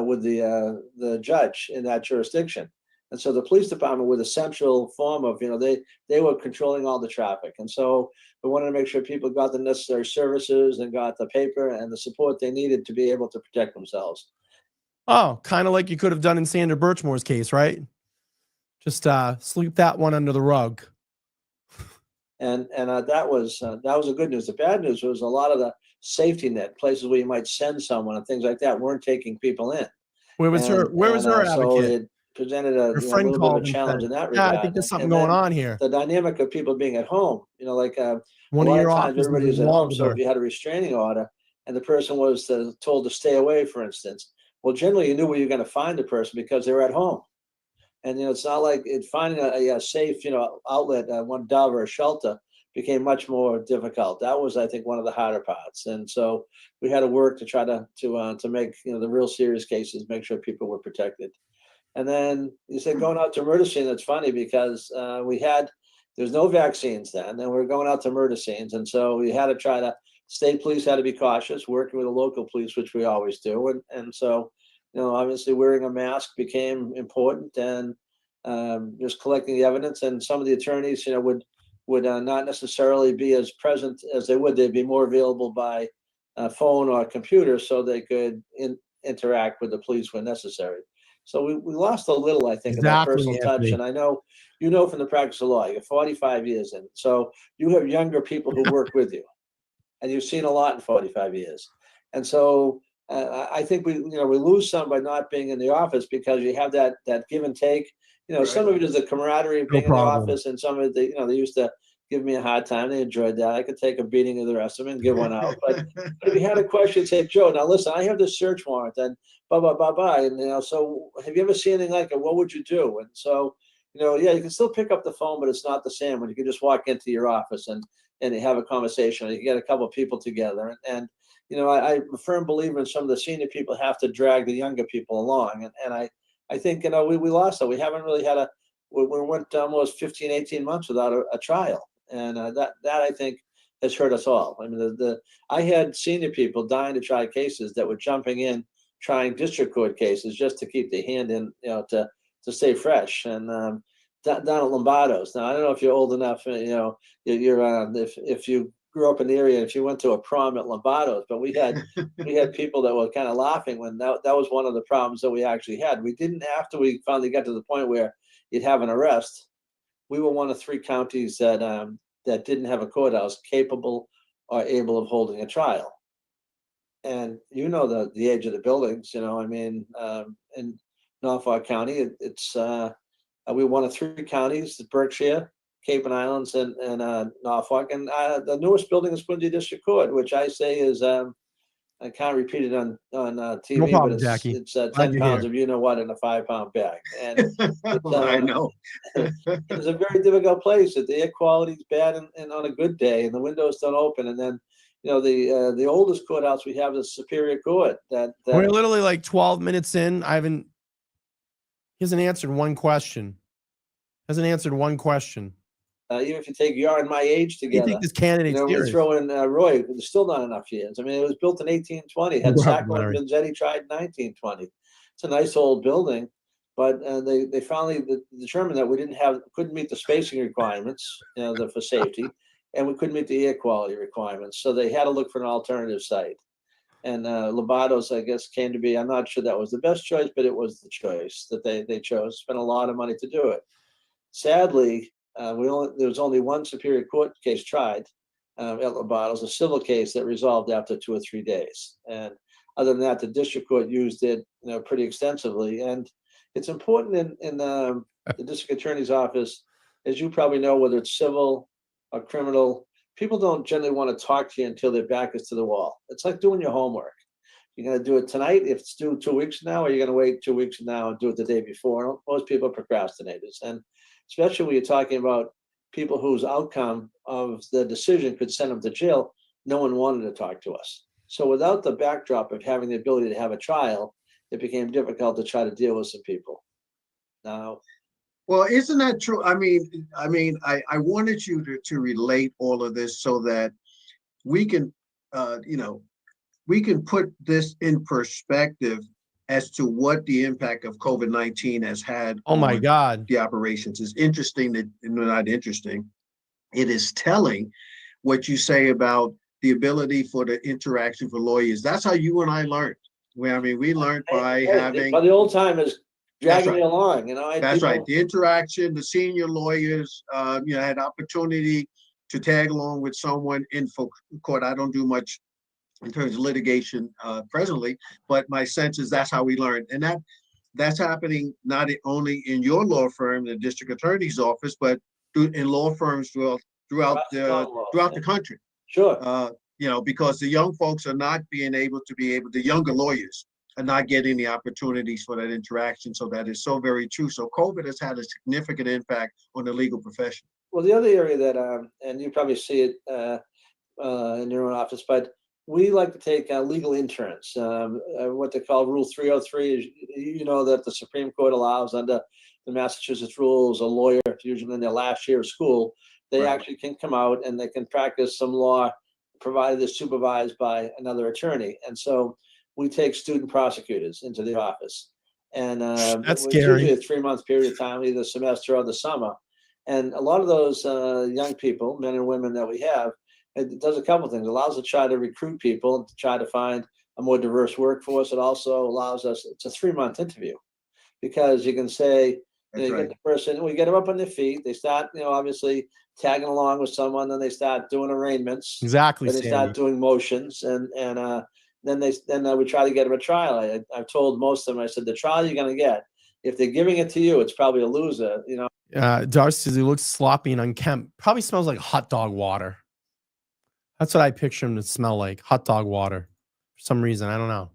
with the judge in that jurisdiction. And so the police department were the central form of, you know, they were controlling all the traffic. And so we wanted to make sure people got the necessary services and got the paper and the support they needed to be able to protect themselves. Oh, kind of like you could have done in Sandra Birchmore's case, right? Just sweep that one under the rug. And that was the good news. The bad news was a lot of the safety net places where you might send someone and things like that weren't taking people in. Where was her advocate? So it presented a little bit of a challenge in that regard. Yeah, I think there's something going on here. The dynamic of people being at home, you know, like a One lot of your of times everybody was at home. So her. if you had a restraining order and the person was told to stay away, for instance, well, generally you knew where you're going to find the person because they were at home. And, you know, it's not like finding a safe, you know, outlet, one dove or a shelter became much more difficult. That was, I think, one of the harder parts. And so we had to work to try to make, you know, the real serious cases, make sure people were protected. And then you said going out to murder scene. That's funny because there's no vaccines then, and we're going out to murder scenes. And so we had to try to, state police had to be cautious, working with the local police, which we always do. And so, you know, obviously wearing a mask became important, and just collecting the evidence. And some of the attorneys, you know, would not necessarily be as present as they would. They'd be more available by phone or computer so they could interact with the police when necessary. So we lost a little, I think, of that personal touch. And I know, you know, from the practice of law, you're 45 years in. So you have younger people who work with you, and you've seen a lot in 45 years. And so I think we lose some by not being in the office because you have that give and take. You know, some of it is the camaraderie of being in the office, and some of it, they used to give me a hard time. They enjoyed that. I could take a beating of the rest of them and give one out. But if you had a question, say, Joe, now listen, I have this search warrant, and blah, blah, blah, blah. And, you know, so have you ever seen anything like it? What would you do? And so, you know, yeah, you can still pick up the phone, but it's not the same when you can just walk into your office and you have a conversation, or you get a couple of people together. And you know, I'm a firm believer in some of the senior people have to drag the younger people along. And I think, you know, we lost it. We haven't really had we went almost 15, 18 months without a trial. And that I think has hurt us all. I mean, I had senior people dying to try cases that were jumping in, trying district court cases just to keep their hand in, you know, to stay fresh. And down at Lombardo's. Now, I don't know if you're old enough, you know, if you grew up in the area, if you went to a prom at Lombardo's, but we had people that were kind of laughing when that was one of the problems that we actually had. We didn't, after we finally got to the point where you'd have an arrest, we were one of 3 counties that didn't have a courthouse capable or able of holding a trial. And you know the age of the buildings, you know, I mean, in Norfolk County, it's we're one of 3 counties, Berkshire, Cape and Islands, and Norfolk. And the newest building is Quincy District Court, which I say is I can't repeat it on TV, No problem, but Jackie. it's Glad 10 you're pounds here. of you know what in a 5-pound bag, and it's, I know. it's a very difficult place. The air quality is bad, and on a good day, and the windows don't open, and then the oldest courthouse we have is Superior Court. We're literally like 12 minutes in. He hasn't answered one question. Even if you take your and my age You together, think this candidate's we serious? throw in Roy, there's still not enough years. I mean, it was built in 1820. Had Wow, Sacco and Larry. Vanzetti tried in 1920. It's a nice old building, but they finally determined that we couldn't meet the spacing requirements, for safety, and we couldn't meet the air quality requirements. So they had to look for an alternative site. And Lobato's, I guess, came to be. I'm not sure that was the best choice, but it was the choice that they chose. Spent a lot of money to do it. Sadly, there was only one Superior Court case tried at Lobato's, a civil case that resolved after 2 or 3 days. And other than that, the district court used it, pretty extensively. And it's important in the district attorney's office, as you probably know, whether it's civil or criminal, people don't generally want to talk to you until their back is to the wall. It's like doing your homework. You're going to do it tonight if it's due 2 weeks from now, or you're going to wait 2 weeks from now and do it the day before. Most people are procrastinators. And especially when you're talking about people whose outcome of the decision could send them to jail, no one wanted to talk to us. So without the backdrop of having the ability to have a trial, it became difficult to try to deal with some people. Now, well, isn't that true? I wanted you to relate all of this so that we can, we can put this in perspective as to what the impact of COVID-19 has had. Oh my God. The operations. It's interesting that, not interesting. It is telling what you say about the ability for the interaction for lawyers. That's how you and I learned. We learned by having. By the old timers dragging right. me along, That's right. The interaction, the senior lawyers, had opportunity to tag along with someone in court. I don't do much in terms of litigation presently, but my sense is that's how we learn. And that's happening not only in your law firm, the district attorney's office, but in law firms throughout the country. Sure. Because the young folks are not the younger lawyers are not getting the opportunities for that interaction. So that is so very true. So COVID has had a significant impact on the legal profession. Well, the other area that, and you probably see it in your own office, but we like to take legal interns. What they call Rule 303 is, that the Supreme Court allows under the Massachusetts rules, a lawyer, usually in their last year of school, they actually can come out and they can practice some law, provided they're supervised by another attorney. And so we take student prosecutors into the office. And that's it's scary. usually a 3-month period of time, either semester or the summer. And a lot of those young people, men and women that we have, it does a couple of things. It allows us to try to recruit people and to try to find a more diverse workforce. It also allows us, it's a 3-month interview, because you can say, you get the person, we get them up on their feet. They start, obviously tagging along with someone, then they start doing arraignments. Exactly. Then they start doing motions, and then we try to get them a trial. I've told most of them, I said, the trial you're going to get, if they're giving it to you, it's probably a loser, Darcy says he looks sloppy and unkempt. Probably smells like hot dog water. That's what I picture him to smell like, hot dog water. For some reason, I don't know.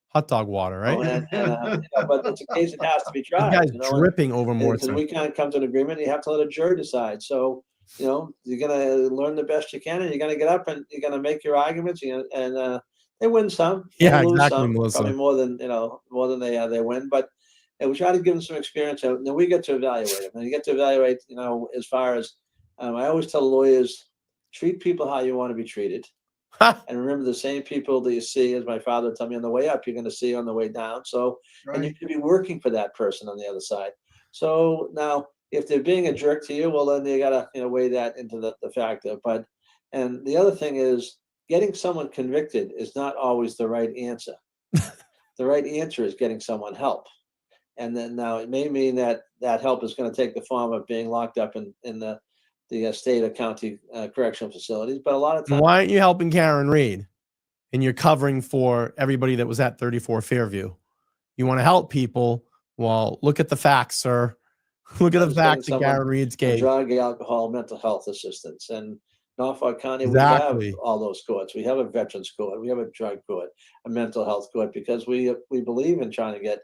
Hot dog water, right? But it's a case that has to be tried. The guy's dripping over more. Because we can't come to an agreement. You have to let a jury decide. So, you're going to learn the best you can, and you're going to get up and you're going to make your arguments. And they win some, yeah, lose exactly, some, Melissa. probably more than they win. But we try to give them some experience, and then we get to evaluate them. And you get to evaluate, as far as I always tell lawyers, treat people how you want to be treated. And remember, the same people that you see, as my father told me, on the way up, you're going to see on the way down. So, and you should be working for that person on the other side. So now, if they're being a jerk to you, well, then you got to weigh that into the factor. But, and the other thing is, getting someone convicted is not always the right answer. The right answer is getting someone help. And then now it may mean that help is going to take the form of being locked up in the state or county correctional facilities, but a lot of times. Why aren't you helping Karen Reed? And you're covering for everybody that was at 34 Fairview. You want to help people? Well, look at the facts, sir. Look at the facts in Karen Reed's case. Drug, alcohol, mental health assistance, and Norfolk County, Exactly. we have all those courts. We have a veterans court, we have a drug court, a mental health court, because we believe in trying to get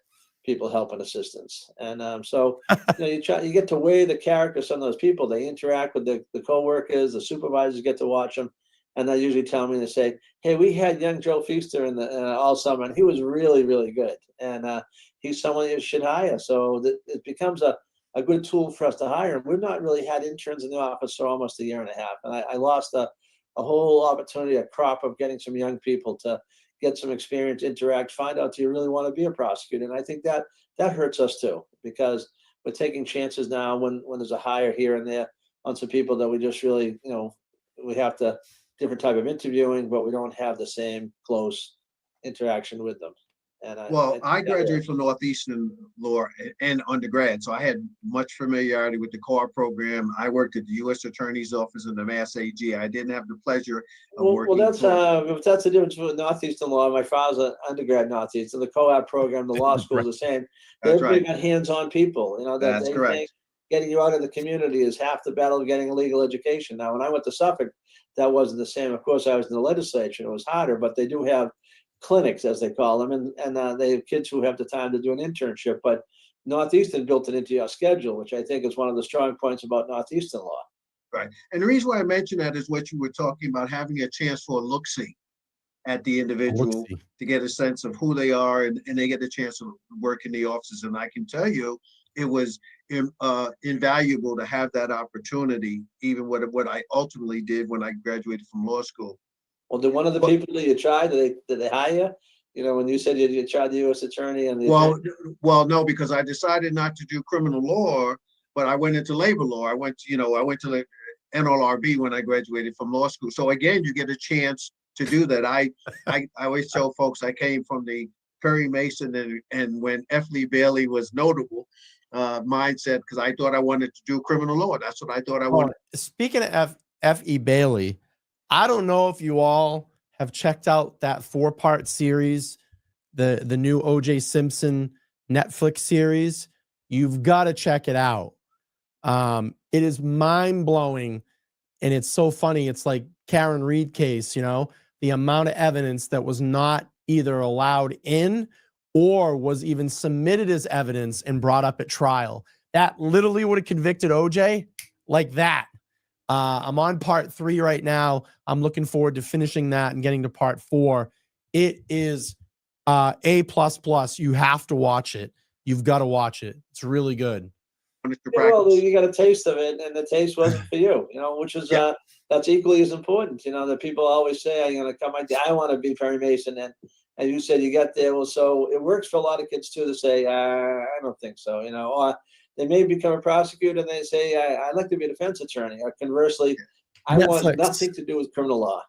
people help and assistance. And so you get to weigh the character of some of those people. They interact with the co-workers, the supervisors get to watch them, and they usually tell me, they say, hey, we had young Joe Feaster in all summer, and he was really, really good, and he's someone you should hire. So it becomes a good tool for us to hire. And we've not really had interns in the office for almost a year and a half. And I lost a whole opportunity, a crop of getting some young people to get some experience, interact, find out, do you really want to be a prosecutor? And I think that hurts us too, because we're taking chances now when there's a hire here and there on some people that we just really, we have to different type of interviewing, but we don't have the same close interaction with them. And I graduated from Northeastern law and undergrad, so I had much familiarity with the CAR program. I worked at the U.S. Attorney's Office and the Mass AG. I didn't have the pleasure of working. Well, that's the difference with Northeastern law. My father's an undergrad Northeastern. The co-op program, the law school is the same. They're big on hands-on people. That's they correct. think getting you out of the community is half the battle of getting a legal education. Now, when I went to Suffolk, that wasn't the same. Of course, I was in the legislature. It was harder, but they do have clinics, as they call them, and they have kids who have the time to do an internship. But Northeastern built it into your schedule, which I think is one of the strong points about Northeastern law. Right. And the reason why I mentioned that is what you were talking about, having a chance for a look-see at the individual to get a sense of who they are, and they get a chance to work in the offices. And I can tell you, it was invaluable to have that opportunity, even what I ultimately did when I graduated from law school. Well, did one of the people that you tried, did they hire you? When you said you tried the U.S. attorney and the well, no, because I decided not to do criminal law, but I went into labor law. I went to the NLRB when I graduated from law school. So again, you get a chance to do that. I always tell folks I came from the Perry Mason and when F. Lee Bailey was notable mindset, because I thought I wanted to do criminal law. That's what I thought I wanted. Speaking of F.E. Bailey, I don't know if you all have checked out that 4-part series, the new O.J. Simpson Netflix series. You've got to check it out. It is mind-blowing, and it's so funny. It's like Karen Reed case, the amount of evidence that was not either allowed in or was even submitted as evidence and brought up at trial. That literally would have convicted O.J. like that. I'm on part 3 right now. I'm looking forward to finishing that and getting to part 4. It is A++. You have to watch it. You've got to watch it. It's really good. Well, you got a taste of it, and the taste wasn't for you, which is that's equally as important. That people always say, "I'm going to come. I want to be Perry Mason," and you said you got there. Well, so it works for a lot of kids too to say, "I don't think so," or they may become a prosecutor and they say, I'd like to be a defense attorney. Or conversely, I want nothing to do with criminal law.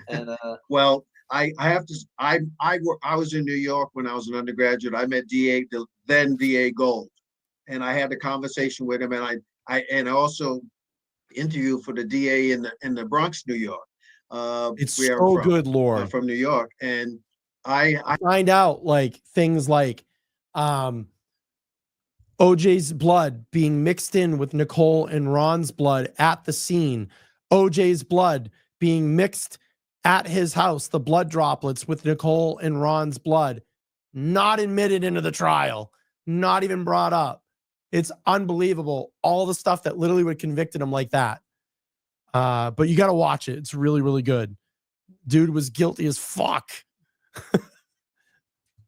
And well, I have to. I was in New York when I was an undergraduate. I met then DA Gold, and I had a conversation with him, and I also interviewed for the DA in the Bronx, New York. It's so good, Lord. From New York, and I find out things like OJ's blood being mixed in with Nicole and Ron's blood at the scene. OJ's blood being mixed at his house, the blood droplets with Nicole and Ron's blood, not admitted into the trial, not even brought up. It's unbelievable. All the stuff that literally would have convicted him like that. But you got to watch it. It's really, really good. Dude was guilty as fuck.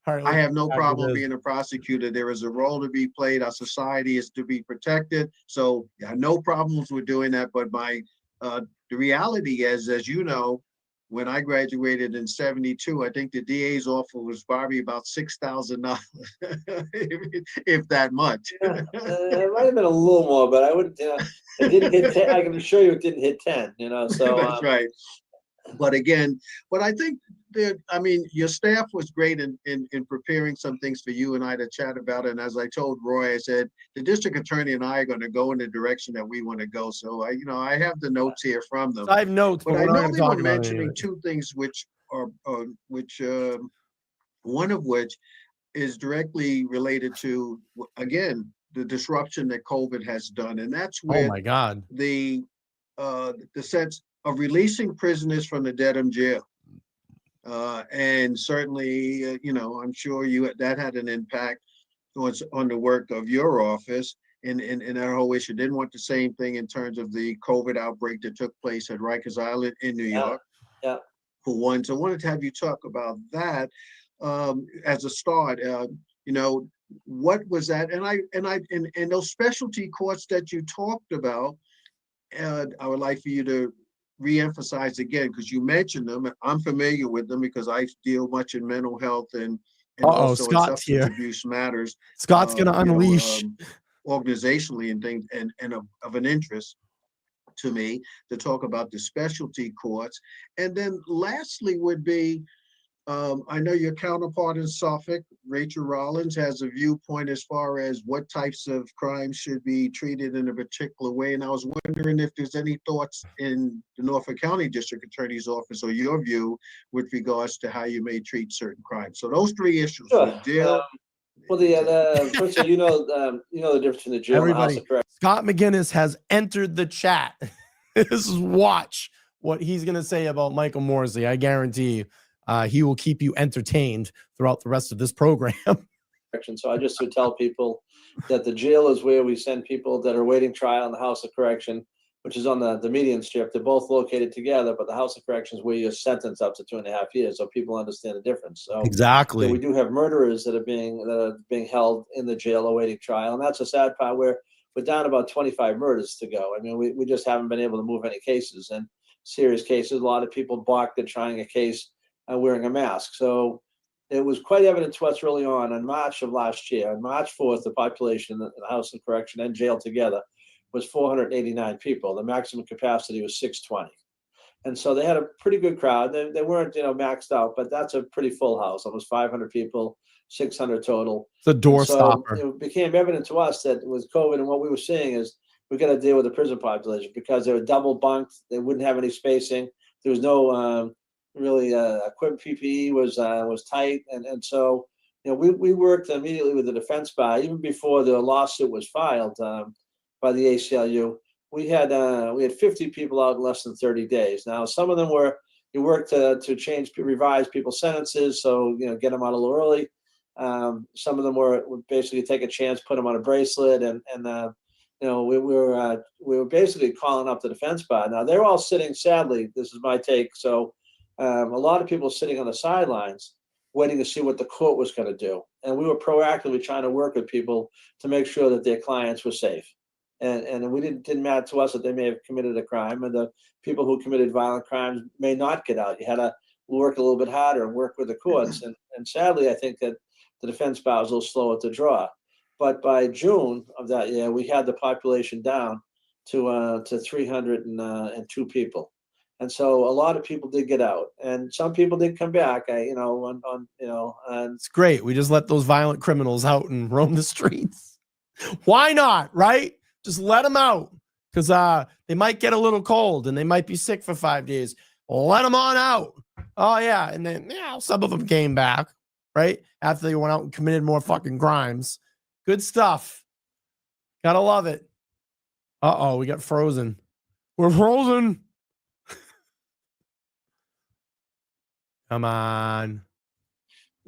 I have no problem being a prosecutor. There is a role to be played. Our society is to be protected. So I have no problems with doing that. But the reality is, as you know, when I graduated in '72, I think the DA's offer was probably about $6,000, if that much. It might have been a little more, but I wouldn't. It didn't hit 10. I can assure you, it didn't hit 10. So that's right. But again, I think your staff was great in preparing some things for you and I to chat about. And as I told Roy, I said, the district attorney and I are going to go in the direction that we want to go. So I have the notes here from them. I have notes, but I know they were mentioning two things, which are one of which is directly related to, again, the disruption that COVID has done. And that's where oh my God. the the sense of releasing prisoners from the Dedham jail. And certainly, I'm sure that had an impact on the work of your office and our whole issue. Didn't want the same thing in terms of the COVID outbreak that took place at Rikers Island in New York. Yeah. For one, so I wanted to have you talk about that as a start. What was that? And those specialty courts that you talked about, I would like for you to re-emphasize again, because you mentioned them. I'm familiar with them because I deal much in mental health and also in substance abuse matters. Scott's gonna unleash organizationally and things, and of an interest to me to talk about the specialty courts. And then lastly would be, I know your counterpart in Suffolk, Rachel Rollins, has a viewpoint as far as what types of crimes should be treated in a particular way. And I was wondering if there's any thoughts in the Norfolk County District Attorney's Office or your view with regards to how you may treat certain crimes. So those three issues. Sure. Well, first of all, the difference between the jail and the House of Correction. Scott McGinnis has entered the chat. This is watch what he's going to say about Michael Morrissey. I guarantee you. He will keep you entertained throughout the rest of this program. So I just would tell people that the jail is where we send people that are awaiting trial in the House of Correction, which is on the median strip. They're both located together, but the House of Correction is where you're sentenced up to 2.5 years, so people understand the difference. So exactly, we do have murderers that are being held in the jail awaiting trial, and that's a sad part. We're down about 25 murders to go. I mean, we just haven't been able to move any cases, and serious cases. A lot of people balked at trying a case wearing a mask. So it was quite evident to us early on March of last year. On March 4th, the population in the House of Correction and jail together was 489 people. The maximum capacity was 620. And so they had a pretty good crowd. They weren't, maxed out, but that's a pretty full house, almost 500 people, 600 total. It's a door stopper. It became evident to us that with COVID and what we were seeing is we got to deal with the prison population because they were double bunked. They wouldn't have any spacing. There was no really equipment. PPE was tight, and so we worked immediately with the defense bar even before the lawsuit was filed by the ACLU. We had 50 people out in less than 30 days. Now some of them you worked to revise people's sentences, so get them out a little early. Some of them were basically take a chance, put them on a bracelet, and we were basically calling up the defense bar. Now they're all sitting. Sadly, this is my take. So. A lot of people sitting on the sidelines waiting to see what the court was going to do. And we were proactively trying to work with people to make sure that their clients were safe. And we didn't matter to us that they may have committed a crime, and the people who committed violent crimes may not get out. You had to work a little bit harder and work with the courts. And sadly, I think that the defense bar was a little slower to draw. But by June of that year, we had the population down to 302 people. And so a lot of people did get out, and some people did come back. And it's great. We just let those violent criminals out and roam the streets. Why not? Right? Just let them out because they might get a little cold and they might be sick for 5 days. Let them on out. Oh yeah, and then some of them came back right after they went out and committed more fucking crimes. Good stuff. Gotta love it. We got frozen. We're frozen. Come on.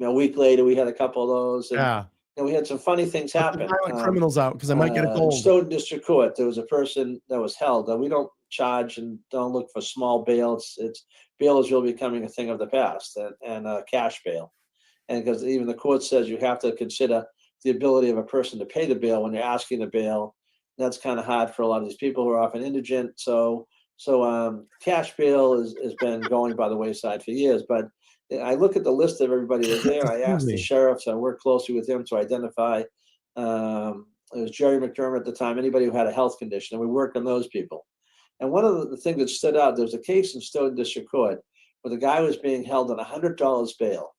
A week later, we had a couple of those. And, we had some funny things happen. Violent criminals out because I might get a cold. Stoughton District Court, there was a person that was held. We don't charge and don't look for small bail. Bail is really becoming a thing of the past, and cash bail. And because even the court says you have to consider the ability of a person to pay the bail when you're asking the bail. That's kind of hard for a lot of these people who are often indigent. So cash bail has been going by the wayside for years. But I look at the list of everybody that was there. I asked the sheriffs. I worked closely with him to identify. It was Jerry McDermott at the time. Anybody who had a health condition, and we worked on those people. And one of the things that stood out, there was a case in Stoughton District Court where the guy was being held on $100 bail,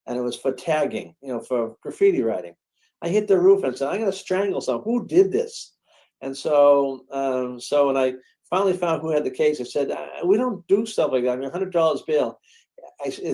and it was for tagging, for graffiti writing. I hit the roof and said, "I'm going to strangle someone. Who did this?" And so when I finally found who had the case, I said, "We don't do stuff like that. I mean, $100 bail."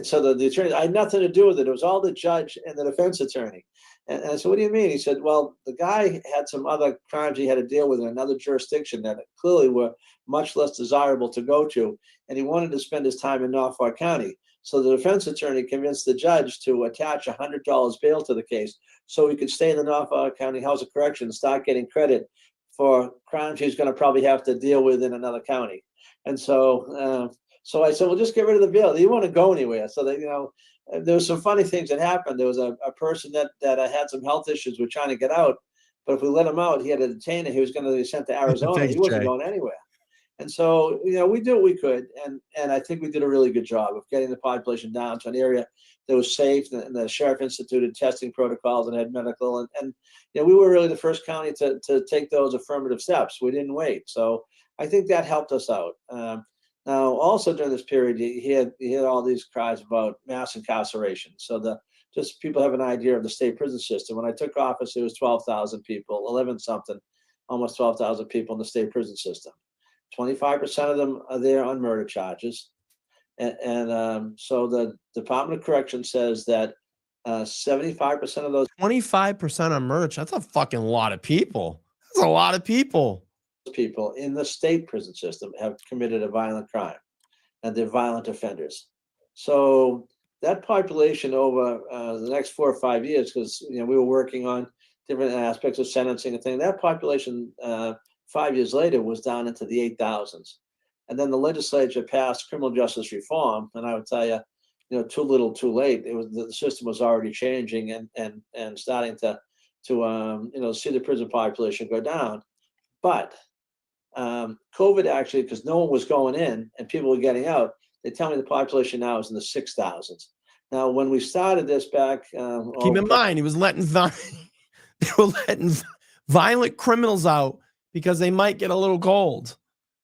So the attorney, I had nothing to do with it. It was all the judge and the defense attorney. And I said, what do you mean? He said, well, the guy had some other crimes he had to deal with in another jurisdiction that clearly were much less desirable to go to. And he wanted to spend his time in Norfolk County. So the defense attorney convinced the judge to attach $100 bail to the case so he could stay in the Norfolk County House of Correction and start getting credit for crimes he's going to probably have to deal with in another county. And so I said, well, just get rid of the bail. You want to go anywhere. So that, there was some funny things that happened. There was a person that had some health issues. We're trying to get out, but if we let him out, he had a detainer. He was going to be sent to Arizona. Thanks, he wasn't Jay. going anywhere. And so, we did what we could. And I think we did a really good job of getting the population down to an area that was safe. And the sheriff instituted testing protocols and had medical. And we were really the first county to take those affirmative steps. We didn't wait. So I think that helped us out. Now, also during this period, he had all these cries about mass incarceration. So just people have an idea of the state prison system. When I took office, it was 12,000 people, 11 something, almost 12,000 people in the state prison system. 25% of them are there on murder charges. And so the Department of Correction says that 75% of those 25% on murder. That's a fucking lot of people. That's a lot of people. People in the state prison system have committed a violent crime, and they're violent offenders. So that population over the next 4 or 5 years, because we were working on different aspects of sentencing and things, that population 5 years later was down into the 8,000s. And then the legislature passed criminal justice reform, and I would tell you, too little, too late. It was the system was already changing and starting to see the prison population go down, but COVID actually, because no one was going in and people were getting out, they tell me the population now is in the 6,000s. Now, when we started this back, keep in mind, he was letting they were letting violent criminals out because they might get a little cold.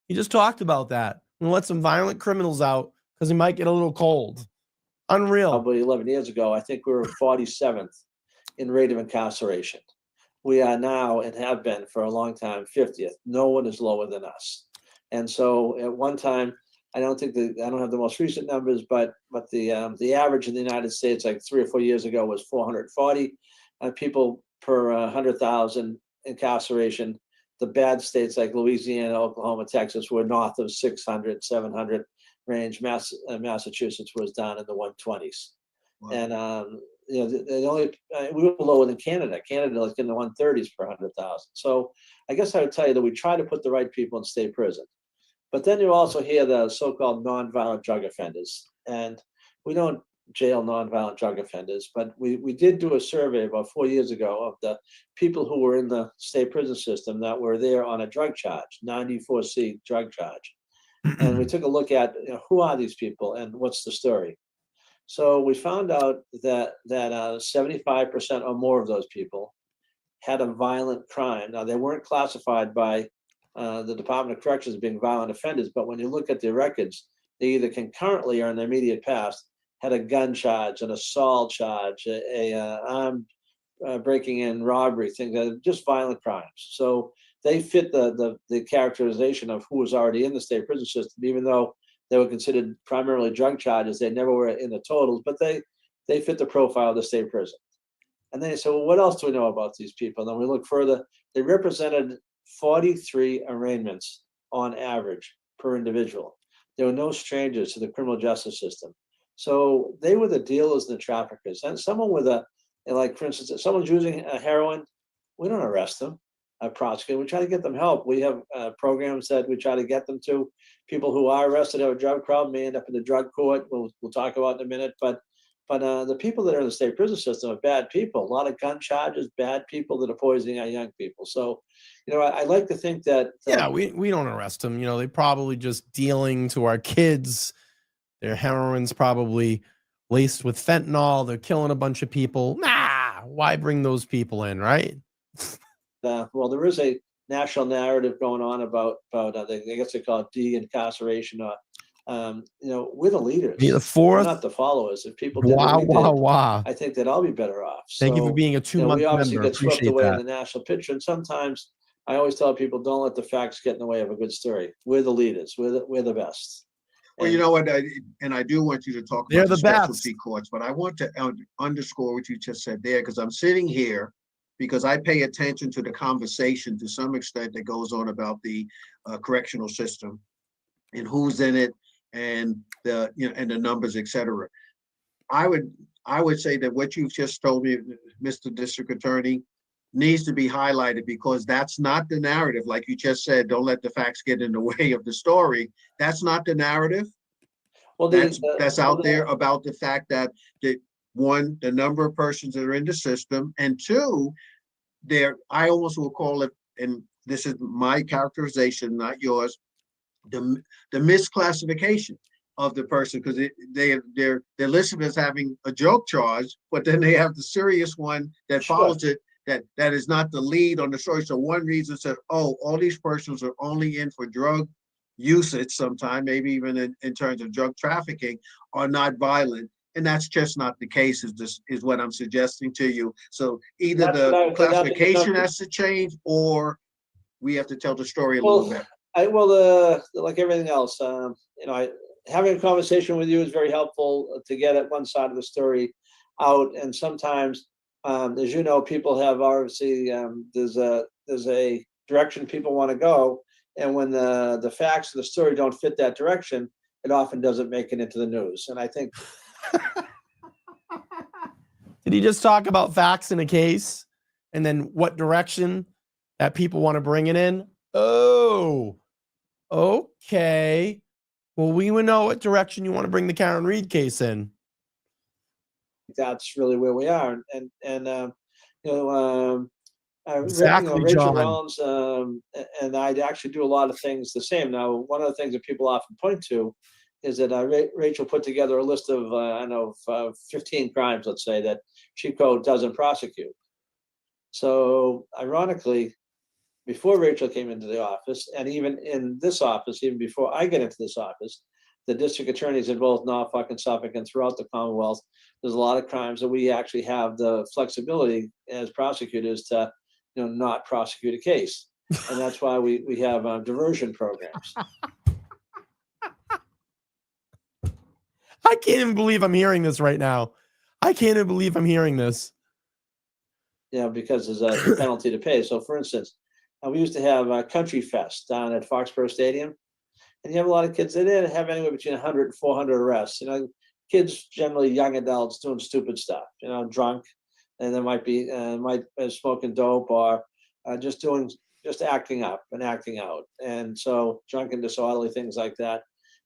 He just talked about that. And let some violent criminals out because they might get a little cold. Unreal. Probably 11 years ago, I think we were 47th in rate of incarceration. We are now, and have been for a long time, 50th. No one is lower than us. And so at one time, I don't have the most recent numbers, but the average in the United States, like 3 or 4 years ago, was 440 people per 100,000 incarceration. The bad states like Louisiana, Oklahoma, Texas were north of 600, 700 range. Massachusetts was down in the 120s. Wow. And we were lower than Canada. Canada like in the 130s per 100,000. So I guess I would tell you that we try to put the right people in state prison. But then you also hear the so-called nonviolent drug offenders. And we don't jail nonviolent drug offenders, but we did do a survey about 4 years ago of the people who were in the state prison system that were there on a drug charge, 94C drug charge. And we took a look at who are these people and what's the story. So we found out that 75% or more of those people had a violent crime. Now, they weren't classified by the Department of Corrections as being violent offenders, but when you look at their records, they either concurrently or in the immediate past had a gun charge, an assault charge, a armed breaking in, robbery, things that are just violent crimes. So they fit the characterization of who was already in the state prison system, even though they were considered primarily drug charges. They never were in the totals, but they fit the profile of the state prison. And then you say, well, what else do we know about these people? And then we look further. They represented 43 arraignments on average per individual. There were no strangers to the criminal justice system. So they were the dealers and the traffickers. And someone with for instance, if someone's using heroin, we don't arrest them, prosecute. We try to get them help. We have programs that we try to get them to. People who are arrested have a drug problem may end up in the drug court. We'll talk about in a minute. But the people that are in the state prison system are bad people. A lot of gun charges, bad people that are poisoning our young people. So, I like to think that. We don't arrest them. They probably just dealing to our kids. Their heroin's probably laced with fentanyl. They're killing a bunch of people. Why bring those people in, right? Well, there is a national narrative going on about I guess they call it de-incarceration. We're the leaders. Be the fourth, not the followers. If people did what we did, I think that I'll be better off. Thank you for being a 2-month we obviously member. get swept away in the national picture, and sometimes I always tell people, don't let the facts get in the way of a good story. We're the leaders. We're the best. Well, you know what, I do want you to talk They're about the the best. specialty courts, but I want to underscore what you just said there, because I'm sitting here because I pay attention to the conversation to some extent that goes on about the correctional system and who's in it and the, you know, and the numbers, et cetera. I would say that what you've just told me, Mr. District Attorney, needs to be highlighted, because that's not the narrative. Like you just said, don't let the facts get in the way of the story. That's not the narrative. Well, that's out there about the fact that one, the number of persons that are in the system, and two, I almost will call it, and this is my characterization, not yours, the misclassification of the person, because they're listed as having a joke charge, but then they have the serious one that follows it, that is not the lead on the story. So one reason says, oh, all these persons are only in for drug usage sometime, maybe even in terms of drug trafficking, are not violent. And that's just not the case, is what I'm suggesting to you. So either the classification has to change, or we have to tell the story a little bit. Like everything else, you know, having a conversation with you is very helpful to get at one side of the story out. And sometimes, as you know, people have obviously, there's a direction people want to go. And when the facts of the story don't fit that direction, it often doesn't make it into the news. And I think. Did he just talk about facts in a case and then what direction that people want to bring it in? Oh, okay. Well, we would know what direction you want to bring the Karen Reed case in. That's really where we are. And you know, exactly, Rachel John. Rollins and I'd actually do a lot of things the same. Now, one of the things that people often point to is that Rachel put together a list of 15 crimes, let's say, that she doesn't prosecute. So ironically, before Rachel came into the office, and even in this office, even before I get into this office, the district attorneys in both Norfolk and Suffolk and throughout the Commonwealth, there's a lot of crimes that we actually have the flexibility as prosecutors to, you know, not prosecute a case. And that's why we have diversion programs. I can't even believe I'm hearing this right now. I can't even believe I'm hearing this. Yeah, because there's a penalty to pay. So, for instance, we used to have a Country Fest down at Foxborough Stadium, and you have a lot of kids. They didn't have anywhere between 100 and 400 arrests. You know, kids, generally young adults, doing stupid stuff. You know, drunk, and they might be smoking dope or just acting up and acting out, and so drunk and disorderly, things like that.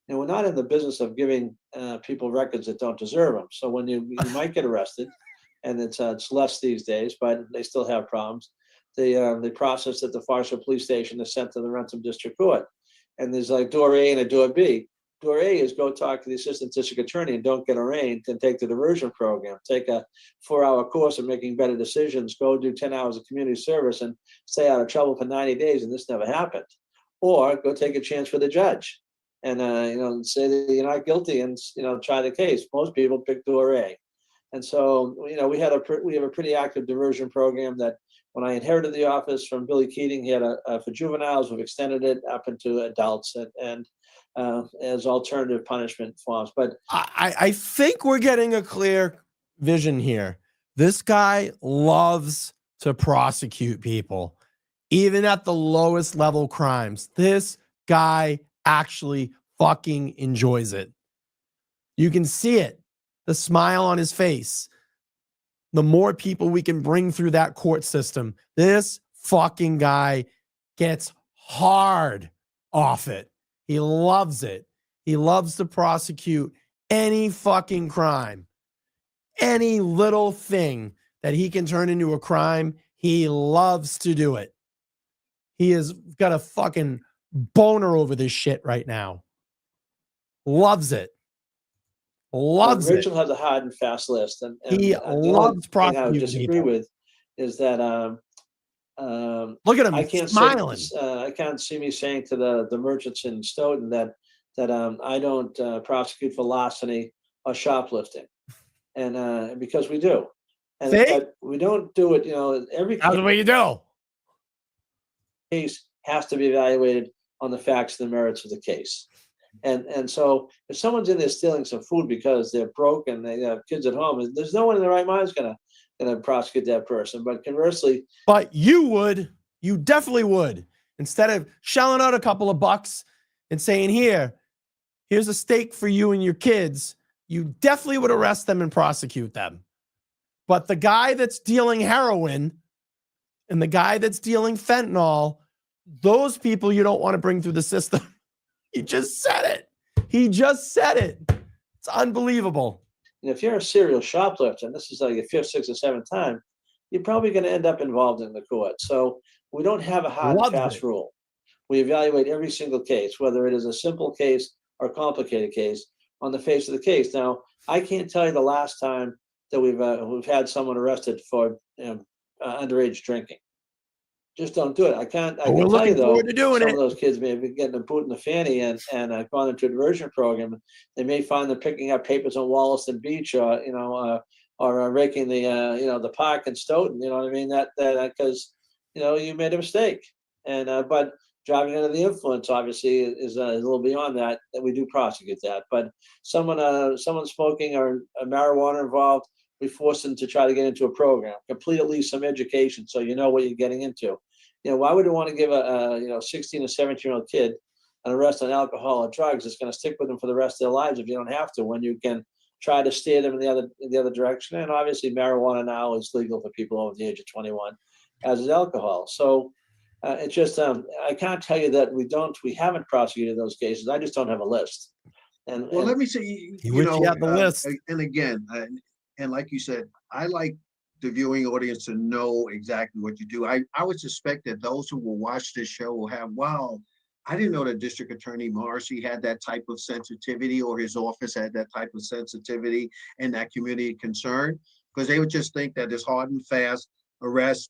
And we're not in the business of giving people records that don't deserve them. So when you might get arrested, and it's less these days, but they still have problems. The process at the Foxborough Police Station is sent to the Rentham District Court, and there's like door A and a door B. Door A is go talk to the assistant district attorney and don't get arraigned, and take the diversion program, take a 4-hour course of making better decisions, go do 10 hours of community service and stay out of trouble for 90 days. And this never happened. Or go take a chance with the judge and, say that you're not guilty and, try the case. Most people pick door A. And so, we have a pretty active diversion program that when I inherited the office from Billy Keating, he had for juveniles. We've extended it up into adults and as alternative punishment forms. But I think we're getting a clear vision here. This guy loves to prosecute people, even at the lowest level crimes. This guy actually fucking enjoys it. You can see it, the smile on his face. The more people we can bring through that court system, this fucking guy gets hard off it. He loves it. He loves to prosecute any fucking crime. Any little thing that he can turn into a crime, he loves to do it. He has got a fucking boner over this shit right now. Loves it. Loves it. Rachel has a hard and fast list. And he loves prosecuting. I would disagree with is that look at him, I can't smiling. I can't see me saying to the merchants in Stoughton that I don't prosecute for larceny or shoplifting, and because we do, but we don't do it. Every that's what you do. Case has to be evaluated on the facts and the merits of the case, And so if someone's in there stealing some food because they're broke and they have kids at home, there's no one in their right mind is gonna prosecute that person. But conversely, but you definitely would. Instead of shelling out a couple of bucks and saying, here's a steak for you and your kids, you definitely would arrest them and prosecute them. But the guy that's dealing heroin and the guy that's dealing fentanyl, those people you don't want to bring through the system. He just said it. It's unbelievable. And if you're a serial shoplifter, and this is like your fifth, sixth, or seventh time, you're probably going to end up involved in the court. So we don't have a hard and fast rule. We evaluate every single case, whether it is a simple case or a complicated case, on the face of the case. Now, I can't tell you the last time that we've had someone arrested for underage drinking. Just don't do it. I can tell you though, some of those kids may have been getting a boot in the fanny and gone into a diversion program. They may find them picking up papers on Wollaston Beach, or raking the park in Stoughton. You know what I mean? That because you made a mistake. And but driving under the influence obviously is a little beyond that we do prosecute that. But someone smoking or marijuana involved, we force them to try to get into a program, complete at least some education so you know what you're getting into. Why would you want to give a 16 or 17-year-old kid an arrest on alcohol or drugs that's going to stick with them for the rest of their lives if you don't have to, when you can try to steer them in the other direction? And obviously marijuana now is legal for people over the age of 21, as is alcohol. So it's just I can't tell you that we haven't prosecuted those cases. I just don't have a list. And let me say, you had the list. And again, and like you said, I like the viewing audience to know exactly what you do. I would suspect that those who will watch this show will have, wow, I didn't know that District Attorney Morrissey had that type of sensitivity, or his office had that type of sensitivity and that community concern, because they would just think that it's hard and fast arrest,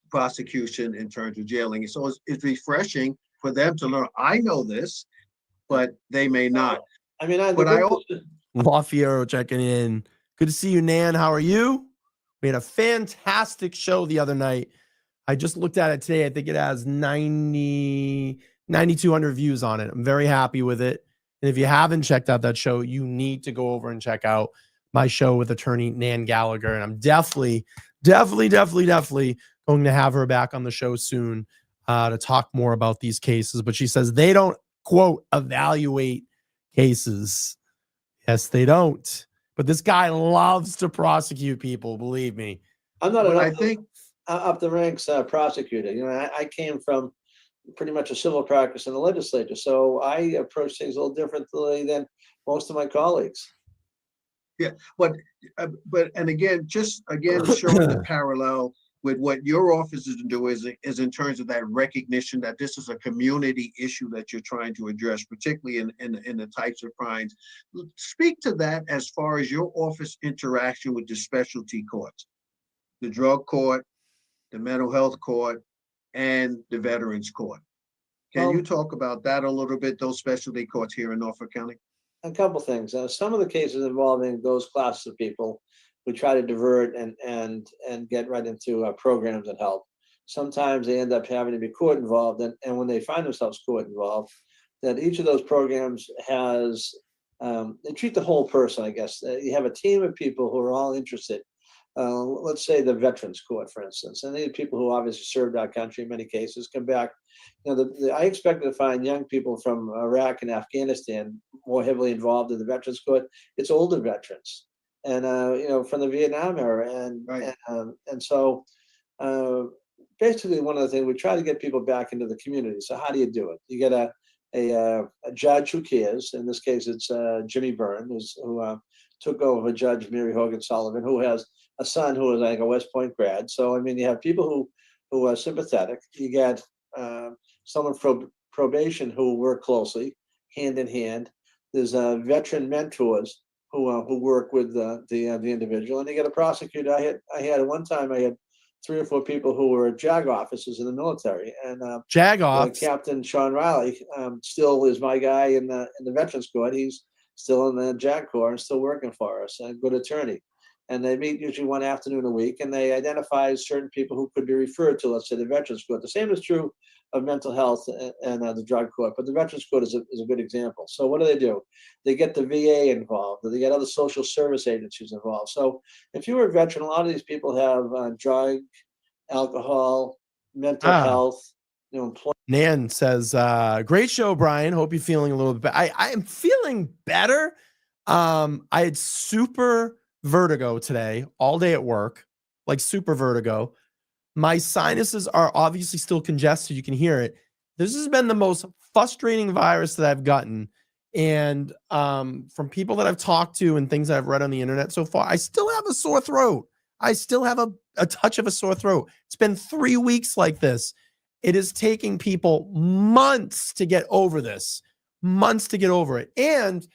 prosecution in terms of jailing. So it's refreshing for them to learn. I know this, but they may not. I mean, LaFiero checking in. Good to see you, Nan. How are you? We had a fantastic show the other night. I just looked at it today. I think it has 9,200 views on it. I'm very happy with it. And if you haven't checked out that show, you need to go over and check out my show with attorney Nan Gallagher. And I'm definitely going to have her back on the show soon to talk more about these cases. But she says they don't, quote, evaluate cases. Yes, they don't. But this guy loves to prosecute people, believe me. I'm not up the ranks prosecutor. I came from pretty much a civil practice in the legislature, so I approach things a little differently than most of my colleagues. Yeah, but again showing the parallel with what your office is doing is in terms of that recognition that this is a community issue that you're trying to address, particularly in the types of crimes. Speak to that as far as your office interaction with the specialty courts, the drug court, the mental health court, and the veterans court. Can you talk about that a little bit, those specialty courts here in Norfolk County? A couple things. Some of the cases involving those classes of people, we try to divert and get right into programs that help. Sometimes they end up having to be court involved, and when they find themselves court involved, that each of those programs has, they treat the whole person, I guess. You have a team of people who are all interested. Let's say the Veterans Court, for instance, and these people who obviously served our country in many cases come back. I expected to find young people from Iraq and Afghanistan more heavily involved in the Veterans Court. It's older veterans, and from the Vietnam era, and so basically one of the things we try to get people back into the community. So how do you do it? You get a judge who cares. In this case, it's Jimmy Byrne, who took over for Judge Mary Hogan Sullivan, who has a son who is like a West Point grad. So I mean, you have people who are sympathetic. You get someone from probation who work closely, hand in hand. There's veteran mentors who work with the individual, and you get a prosecutor. I had at one time 3 or 4 people who were JAG officers in the military, and JAG ops. Captain Sean Riley still is my guy in the Veterans Court. He's still in the JAG Corps and still working for us, a good attorney. And they meet usually one afternoon a week, and they identify certain people who could be referred to, let's say, the Veterans Court. The same is true of mental health and the drug court, but the Veterans Court is a good example. So what do? They get the VA involved, they get other social service agencies involved. So if you were a veteran, a lot of these people have drug, alcohol, mental health, employment. Nan says, great show, Brian. Hope you're feeling a little bit better. I am feeling better. I had super vertigo today, all day at work, like super vertigo. My sinuses are obviously still congested. You can hear it. This has been the most frustrating virus that I've gotten. And from people that I've talked to and things that I've read on the internet so far, I still have a sore throat. I still have a touch of a sore throat. It's been 3 weeks like this. It is taking people months to get over this, months to get over it. And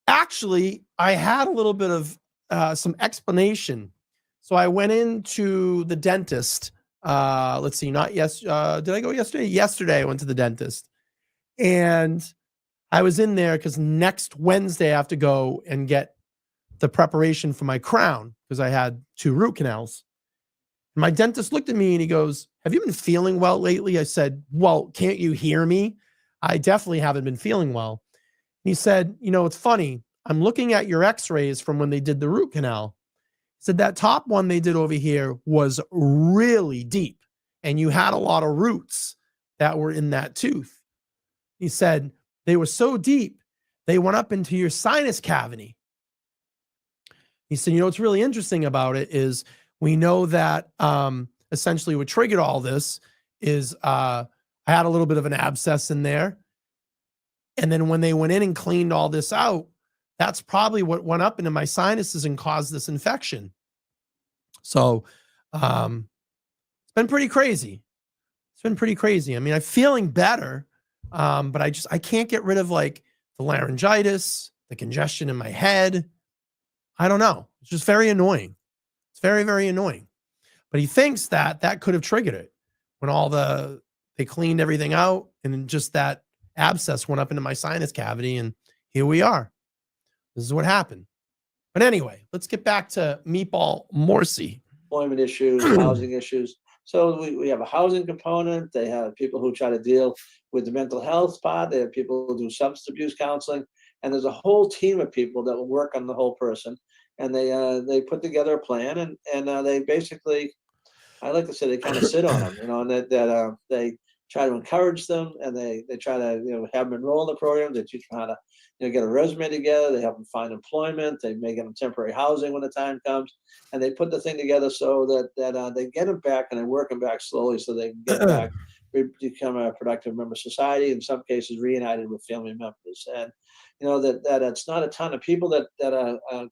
actually, I had a little bit of some explanation. So I went into the dentist. Let's see, not did I go yesterday? Yesterday, I went to the dentist. And I was in there because next Wednesday I have to go and get the preparation for my crown because I had 2 root canals. My dentist looked at me and he goes, have you been feeling well lately? I said, well, can't you hear me? I definitely haven't been feeling well. And he said, it's funny. I'm looking at your x-rays from when they did the root canal. He said that top one they did over here was really deep and you had a lot of roots that were in that tooth. He said they were so deep, they went up into your sinus cavity. He said, what's really interesting about it is we know that essentially what triggered all this is I had a little bit of an abscess in there. And then when they went in and cleaned all this out, that's probably what went up into my sinuses and caused this infection. So it's been pretty crazy. It's been pretty crazy. I mean, I'm feeling better, but I can't get rid of like the laryngitis, the congestion in my head. I don't know. It's just very annoying. It's very, very annoying. But he thinks that could have triggered it when they cleaned everything out and then just that abscess went up into my sinus cavity. And here we are. This is what happened. But anyway, let's get back to Meatball Morrissey. Employment issues, housing issues. So we have a housing component. They have people who try to deal with the mental health part. They have people who do substance abuse counseling. And there's a whole team of people that will work on the whole person. And they put together a plan and they basically, I like to say, they kind of sit on them, and that they try to encourage them and they try to have them enroll in the program. They teach them how to get a resume together. They help them find employment. They may get them temporary housing when the time comes, and they put the thing together so that they get them back and they work them back slowly so they can get back, become a productive member of society. In some cases, reunited with family members, and that it's not a ton of people that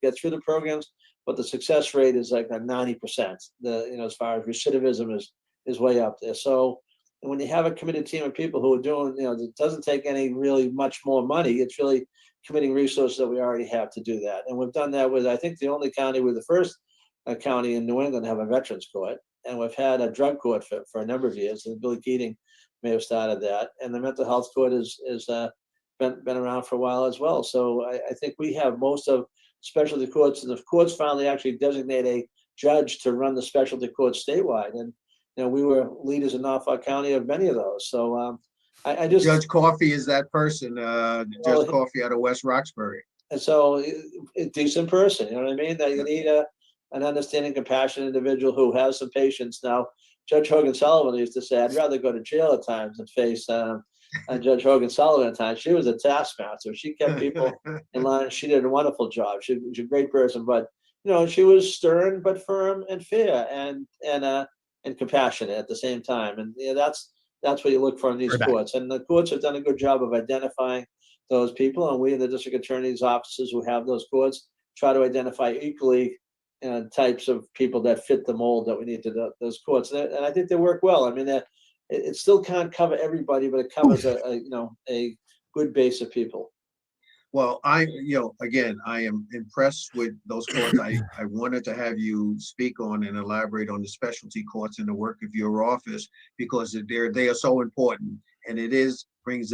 get through the programs, but the success rate is like 90%. As far as recidivism is way up there. So when you have a committed team of people who are doing, it doesn't take any really much more money. It's really committing resources that we already have to do that. And we've done that with, I think, the only county, we're the first county in New England to have a veterans court. And we've had a drug court for a number of years. And Billy Keating may have started that. And the mental health court is been around for a while as well. So I think we have most of specialty courts, and the courts finally actually designate a judge to run the specialty courts statewide. And we were leaders in Norfolk County of many of those. So I just Judge Coffey is that person. Judge Coffey out of West Roxbury. And so a decent person, you know what I mean? That you need an understanding, compassionate individual who has some patience. Now, Judge Hogan Sullivan used to say, I'd rather go to jail at times than face Judge Hogan Sullivan at times. She was a taskmaster. She kept people in line. She did a wonderful job. She was a great person, but she was stern but firm and fair and compassionate at the same time. And that's what you look for in these courts. And the courts have done a good job of identifying those people. And we in the district attorney's offices who have those courts try to identify equally types of people that fit the mold that we need to those courts. And I think they work well. I mean, it still can't cover everybody, but it covers a good base of people. Well, again, I am impressed with those courts. I wanted to have you speak on and elaborate on the specialty courts and the work of your office, because they are so important. And it brings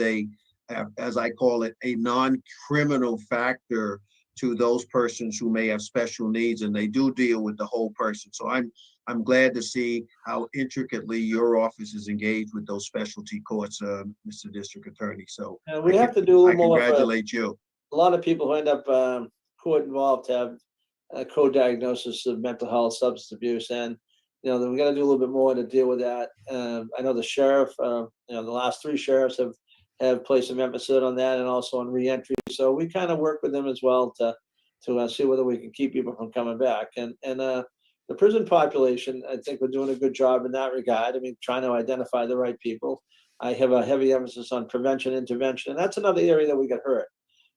as I call it, a non-criminal factor to those persons who may have special needs, and they do deal with the whole person. So I'm I'm glad to see how intricately your office is engaged with those specialty courts, Mr. District Attorney. So we have to do a little more. Congratulate you. A lot of people who end up court involved have co-diagnosis of mental health, substance abuse, and we got to do a little bit more to deal with that. I know the sheriff, the last 3 sheriffs have placed some emphasis on that, and also on reentry. So we kind of work with them as well to see whether we can keep people from coming back. And the prison population, I think we're doing a good job in that regard. I mean, trying to identify the right people. I have a heavy emphasis on prevention, intervention, and that's another area that we got hurt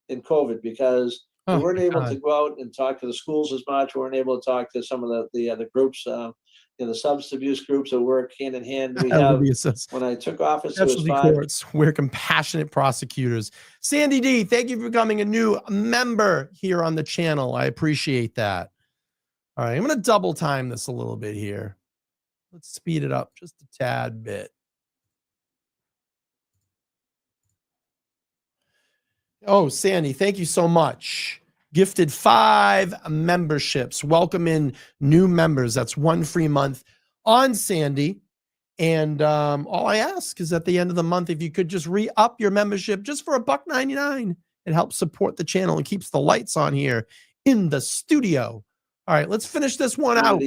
in COVID because we weren't able to go out and talk to the schools as much. We weren't able to talk to some of the other groups, the substance abuse groups that work hand in hand. We have, when I took office, specialty courts, we're compassionate prosecutors. Sandy D, thank you for becoming a new member here on the channel. I appreciate that. All right, I'm going to double time this a little bit here. Let's speed it up just a tad bit. Oh, Sandy, thank you so much. Gifted 5 memberships. Welcome in new members. That's 1 free month on Sandy. And all I ask is at the end of the month, if you could just re-up your membership just for $1.99. It helps support the channel and keeps the lights on here in the studio. All right, let's finish this one out.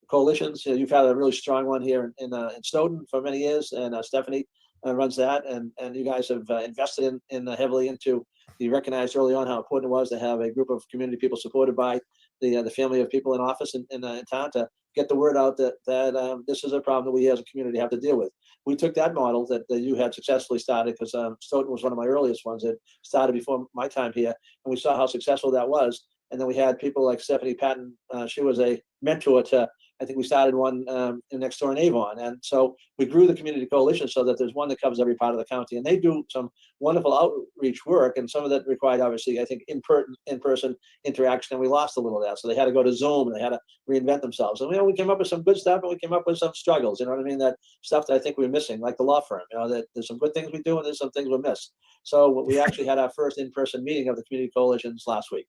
Coalitions, you've had a really strong one here in Stoughton for many years, and Stephanie runs that, and you guys have invested in heavily into. You recognized early on how important it was to have a group of community people supported by the family of people in office in town to get the word out that this is a problem that we as a community have to deal with. We took that model that you had successfully started, because Stoughton was one of my earliest ones that started before my time here, and we saw how successful that was. And then we had people like Stephanie Patton. She was a mentor to, I think we started one next door in Avon. And so we grew the community coalition so that there's one that covers every part of the county. And they do some wonderful outreach work. And some of that required, obviously, I think, in-person interaction. And we lost a little of that. So they had to go to Zoom and they had to reinvent themselves. And we came up with some good stuff, and we came up with some struggles. You know what I mean? That stuff that I think we're missing, like the law firm. That there's some good things we do and there's some things we miss. So we actually had our first in-person meeting of the community coalitions last week.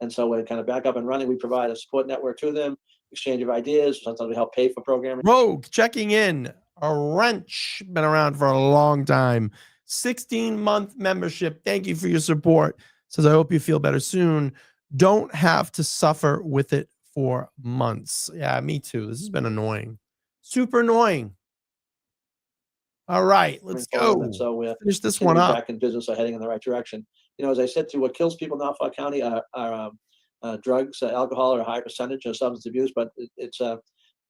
And so we're kind of back up and running. We provide a support network to them, exchange of ideas. Sometimes we help pay for programming. Rogue checking in. A wrench, been around for a long time. 16-month membership. Thank you for your support. Says, I hope you feel better soon. Don't have to suffer with it for months. Yeah, me too. This has been annoying. Super annoying. All right, let's go. And so we're finish this one up. Back in business, are heading in the right direction. As I said, what kills people in Norfolk County are drugs, alcohol, or a high percentage of substance abuse. But it's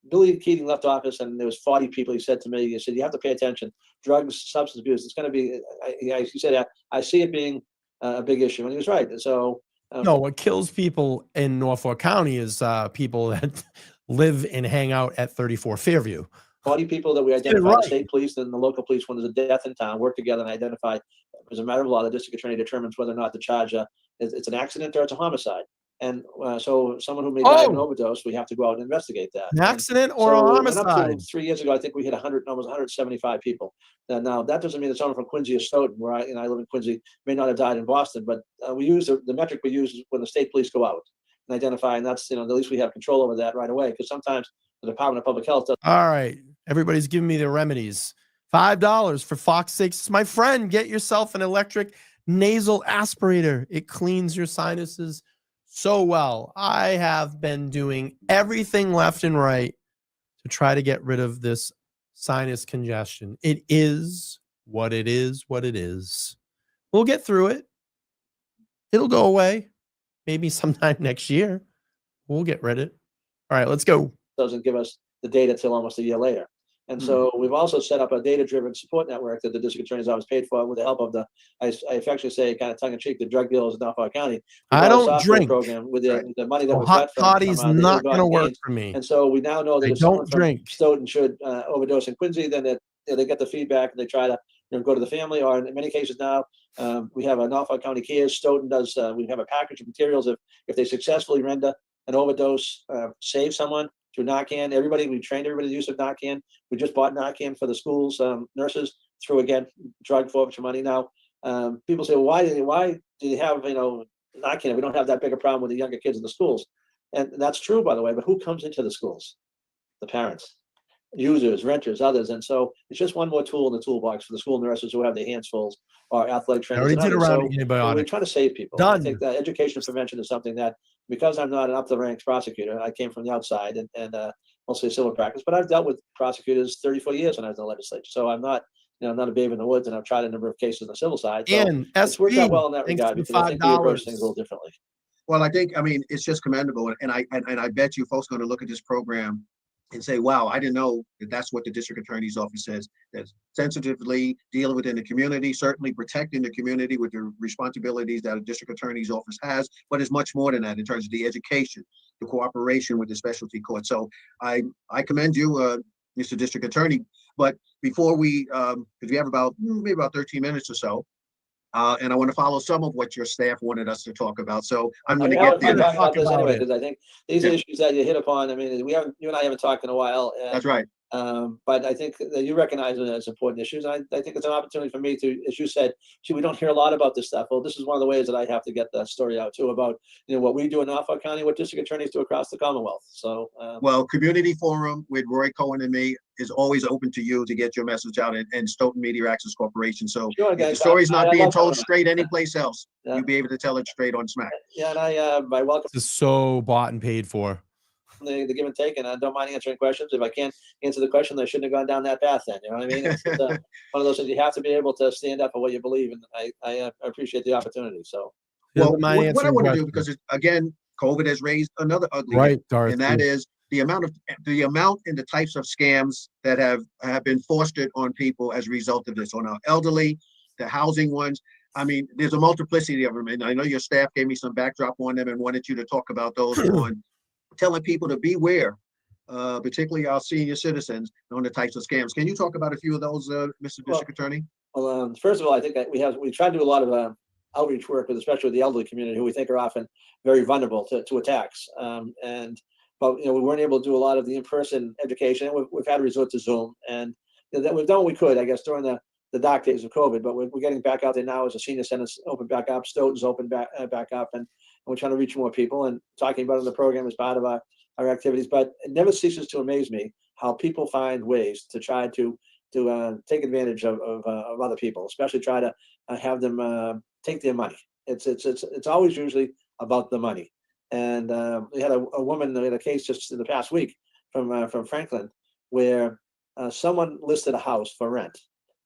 Billy Keating left office, and there was 40 people. He said to me, he said, you have to pay attention. Drugs, substance abuse. It's going to be. He said, I see it being a big issue, and he was right. So no, what kills people in Norfolk County is people that live and hang out at 34 Fairview. 40 people that we identify, the state police and the local police, when there's a death in town, work together and identify. As a matter of law, the district attorney determines whether or not the charge it's an accident or it's a homicide. And so someone who may die of an overdose, we have to go out and investigate that. An accident or a homicide. Up to 3 years ago, I think we hit almost 175 people. Now, that doesn't mean that someone from Quincy or Stoughton, where I live in Quincy, may not have died in Boston, but we use the metric we use when the state police go out and identify, and that's, at least we have control over that right away, because sometimes the Department of Public Health does. All right. Everybody's giving me the remedies. $5 for Fox 6. My friend, get yourself an electric nasal aspirator. It cleans your sinuses so well. I have been doing everything left and right to try to get rid of this sinus congestion. It is what it is, what it is. We'll get through it. It'll go away. Maybe sometime next year. We'll get rid of it. All right, let's go. Doesn't give us the data till almost a year later. And so we've also set up a data-driven support network that the district attorney's office paid for with the help of I affectionately say, kind of tongue-in-cheek, the drug dealers in Norfolk County. I don't drink. Program with the money that was hot toddy's not going to work for me. And so we now know that if someone from Stoughton should overdose in Quincy, then they get the feedback and they try to go to the family. Or in many cases now, we have a Norfolk County Cares. Stoughton does. We have a package of materials if they successfully render an overdose, save someone. Through Narcan, we trained everybody in the use of Narcan. We just bought Narcan for the schools, nurses, through, again, drug forfeiture money. Now, people say, well, why do you have, Narcan? We don't have that big a problem with the younger kids in the schools. And that's true, by the way, but who comes into the schools? the parents, users, renters, others. And so it's just one more tool in the toolbox for the school nurses who have their hands full, or athletic I trainers. already did a round of We're antibiotics. trying to save people. Done. I think that education and prevention is something that, because I'm not an up the ranks prosecutor, I came from the outside and mostly civil practice, but I've dealt with prosecutors 34 years when I was in the legislature. So I'm not, not a babe in the woods, and I've tried a number of cases on the civil side. So And it's worked out well in that thanks regard, for because I think we approach things a little differently. Well, I think, it's just commendable. And I bet you folks going to look at this program and say, wow, I didn't know that that's what the district attorney's office says, that sensitively dealing within the community, certainly protecting the community with the responsibilities that a district attorney's office has, but it's much more than that in terms of the education, the cooperation with the specialty court. So I commend you, Mr. District Attorney. But before we, because we have maybe about 13 minutes or so, and I want to follow some of what your staff wanted us to talk about. So I'm going to get there. Talk about this anyway, because I think these issues that you hit upon, you and I haven't talked in a while. That's right. But I think that you recognize them as important issues. I think it's an opportunity for me to, as you said, we don't hear a lot about this stuff. Well, this is one of the ways that I have to get the story out too, about what we do in Norfolk County, what district attorneys do across the Commonwealth. So well, Community Forum with Roy Cohen and me is always open to you to get your message out, and Stoughton Media Access Corporation. So if the story's not being told straight anyplace else, you'll be able to tell it straight on Smack. Yeah, and I welcome. This is so bought and paid for. The give and take, and I don't mind answering questions. If I can't answer the question, I shouldn't have gone down that path then. You know what I mean? It's one of those things. You have to be able to stand up for what you believe, and I appreciate the opportunity. So, well, what I want to do, because again, COVID has raised another ugly, and that is the amount and the types of scams that have been fostered on people as a result of this, on our elderly, the housing ones. There's a multiplicity of them, and I know your staff gave me some backdrop on them and wanted you to talk about those on telling people to beware, particularly our senior citizens, on the types of scams. Can you talk about a few of those, Mr. District Attorney? Well, first of all, I think that we try to do a lot of outreach work, especially with the elderly community, who we think are often very vulnerable to attacks. But we weren't able to do a lot of the in-person education. We've had to resort to Zoom, and that we've done what we could, I guess, during the dark days of COVID. But we're getting back out there now as the senior centers open back up, Stoughton's open back up, and we're trying to reach more people and talking about it in the program as part of our activities. But it never ceases to amaze me how people find ways to try to take advantage of other people, especially try to have them take their money. It's always usually about the money. And we had a woman, we had a case just in the past week from Franklin, where someone listed a house for rent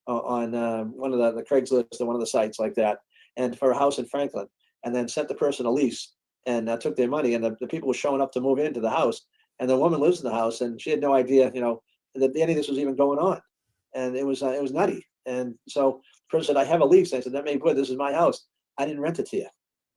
on one of the Craigslist or one of the sites like that, and for a house in Franklin, and then sent the person a lease and took their money, and the people were showing up to move into the house, and the woman lives in the house, and she had no idea, that any of this was even going on, and it was nutty. And so the person said, "I have a lease." And I said, "That may be good. This is my house. I didn't rent it to you."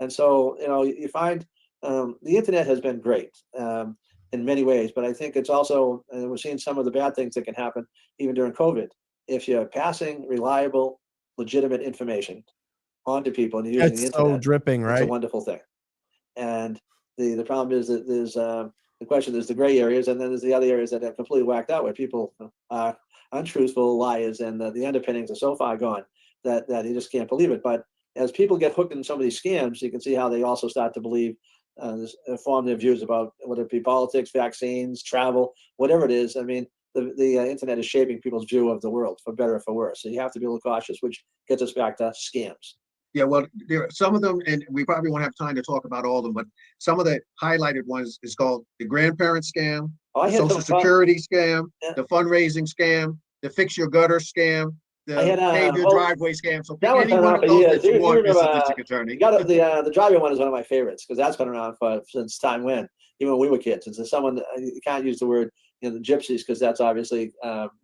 And so you find the internet has been great in many ways, but I think it's also, and we're seeing some of the bad things that can happen even during COVID. If you're passing reliable, legitimate information onto people and you're using the internet, so dripping, right? It's a wonderful thing. And the problem is that there's the question is the gray areas, and then there's the other areas that are completely whacked out, where people are untruthful, liars, and the underpinnings are so far gone that you just can't believe it. But as people get hooked in some of these scams, you can see how they also start to believe, form their views about whether it be politics, vaccines, travel, whatever it is. The internet is shaping people's view of the world, for better or for worse. So you have to be a little cautious, which gets us back to scams. Yeah, well, there are some of them, and we probably won't have time to talk about all of them, but some of the highlighted ones is called the grandparent scam, the Social Security scam, the fundraising scam, the fix your gutter scam, the pave your driveway scam. So pick any one of those that you want, Mr. District Attorney. The driveway one is one of my favorites, because that's been around since time when, even when we were kids. And so someone, you can't use the word, the gypsies, because that's obviously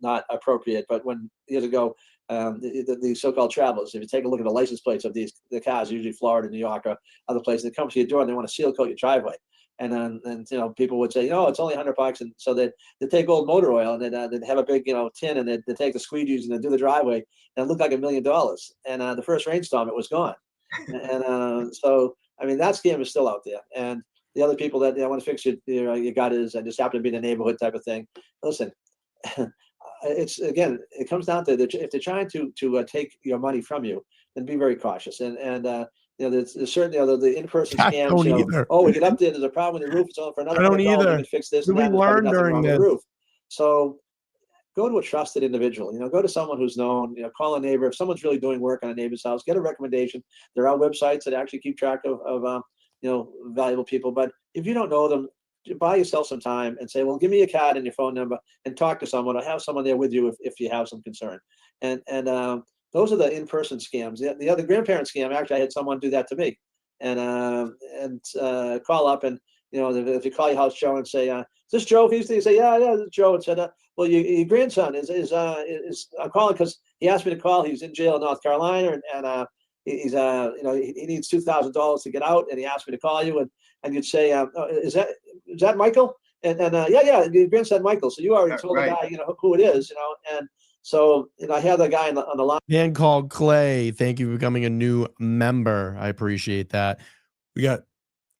not appropriate. But years ago, the so-called travelers, if you take a look at the license plates of the cars, usually Florida, New York, or other places, they come to your door and they want to seal coat your driveway. And then people would say, it's only $100, and so they take old motor oil and they'd have a big tin, and they take the squeegees and they do the driveway, and it looked like $1 million. And the first rainstorm, it was gone. And so that scam is still out there. And the other people that want to fix your gutters and just happen to be in the neighborhood type of thing. Listen, it comes down to if they're trying to take your money from you, then be very cautious. And there's certainly the in-person scams. We get up there's a problem with the roof. It's on for another $100. We can fix this. We learned during this. So go to a trusted individual, go to someone who's known, call a neighbor. If someone's really doing work on a neighbor's house, get a recommendation. There are websites that actually keep track of valuable people. But if you don't know them, buy yourself some time and say, well, give me your card and your phone number and talk to someone, or have someone there with you if you have some concern. And those are the in-person scams. The other grandparent scam, actually, I had someone do that to me, and call up and, if you call your house Joe and say, is this Joe? If you say, yeah, this is Joe, and said, well, your grandson is I'm calling because he asked me to call. He's in jail in North Carolina, and he's he needs $2,000 to get out, and he asked me to call you. And you'd say, is that Michael? And yeah, your grandson Michael. So you already told the guy, who it is, and so I have that guy on the line. Man called Clay, thank you for becoming a new member. I appreciate that. We got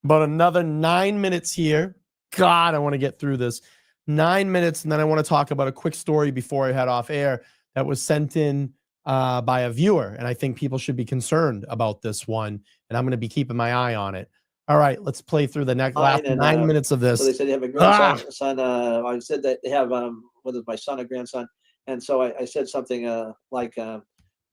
about another 9 minutes here. God, I want to get through this. 9 minutes, and then I want to talk about a quick story before I head off air that was sent in by a viewer, and I think people should be concerned about this one, and I'm going to be keeping my eye on it. All right, let's play through the last 9 minutes of this. So they said they have a grandson. I said that they have whether it's my son or grandson, and so I said something like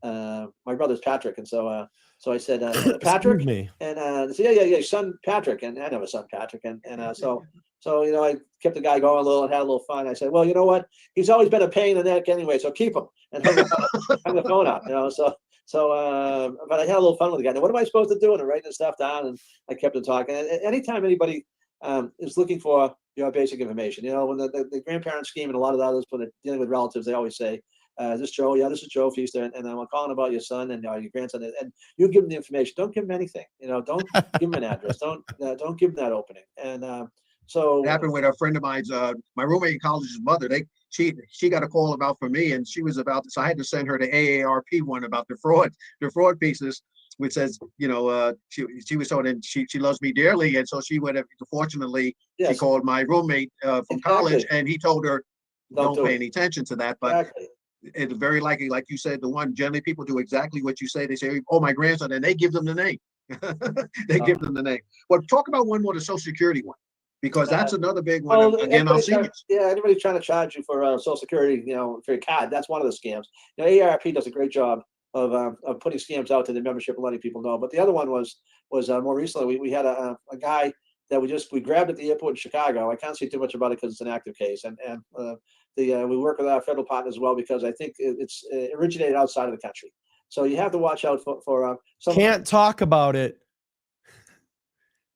my brother's Patrick, and so I said Patrick, me. and so yeah, son Patrick, and I have a son Patrick, and so I kept the guy going a little and had a little fun. I said, well, you know what? He's always been a pain in the neck anyway, so keep him, and hung the phone up, So, but I had a little fun with the guy. Now, what am I supposed to do? And I'm writing this stuff down, and I kept him talking. And anytime anybody is looking for basic information, when the grandparent scheme and a lot of the others, when they're dealing with relatives, they always say, "Is this Joe? Yeah, this is Joe Feaster, and I'm calling about your son and your grandson." And you give them the information. Don't give them anything. Don't give them an address. Don't give them that opening. And so it happened with a friend of mine's, my roommate in college's mother. She got a call about for me, and she was about this. So I had to send her the AARP one about the fraud pieces, which says, she was told, and she loves me dearly, and so she would have. Fortunately, she called my roommate from college, and he told her, don't pay any attention to that. But it's very likely, like you said, the one generally people do exactly what you say. They say, "Oh, my grandson," and they give them the name. Give them the name. Well, talk about one more, the Social Security one. Because that's another big one. Well, again, on seniors. Anybody trying to charge you for Social Security, for your card, that's one of the scams. AARP does a great job of putting scams out to the membership and letting people know. But the other one was more recently. We had a guy that we grabbed at the airport in Chicago. I can't say too much about it because it's an active case, and we work with our federal partners as well because I think it originated outside of the country. So you have to watch out for some. Can't talk about it.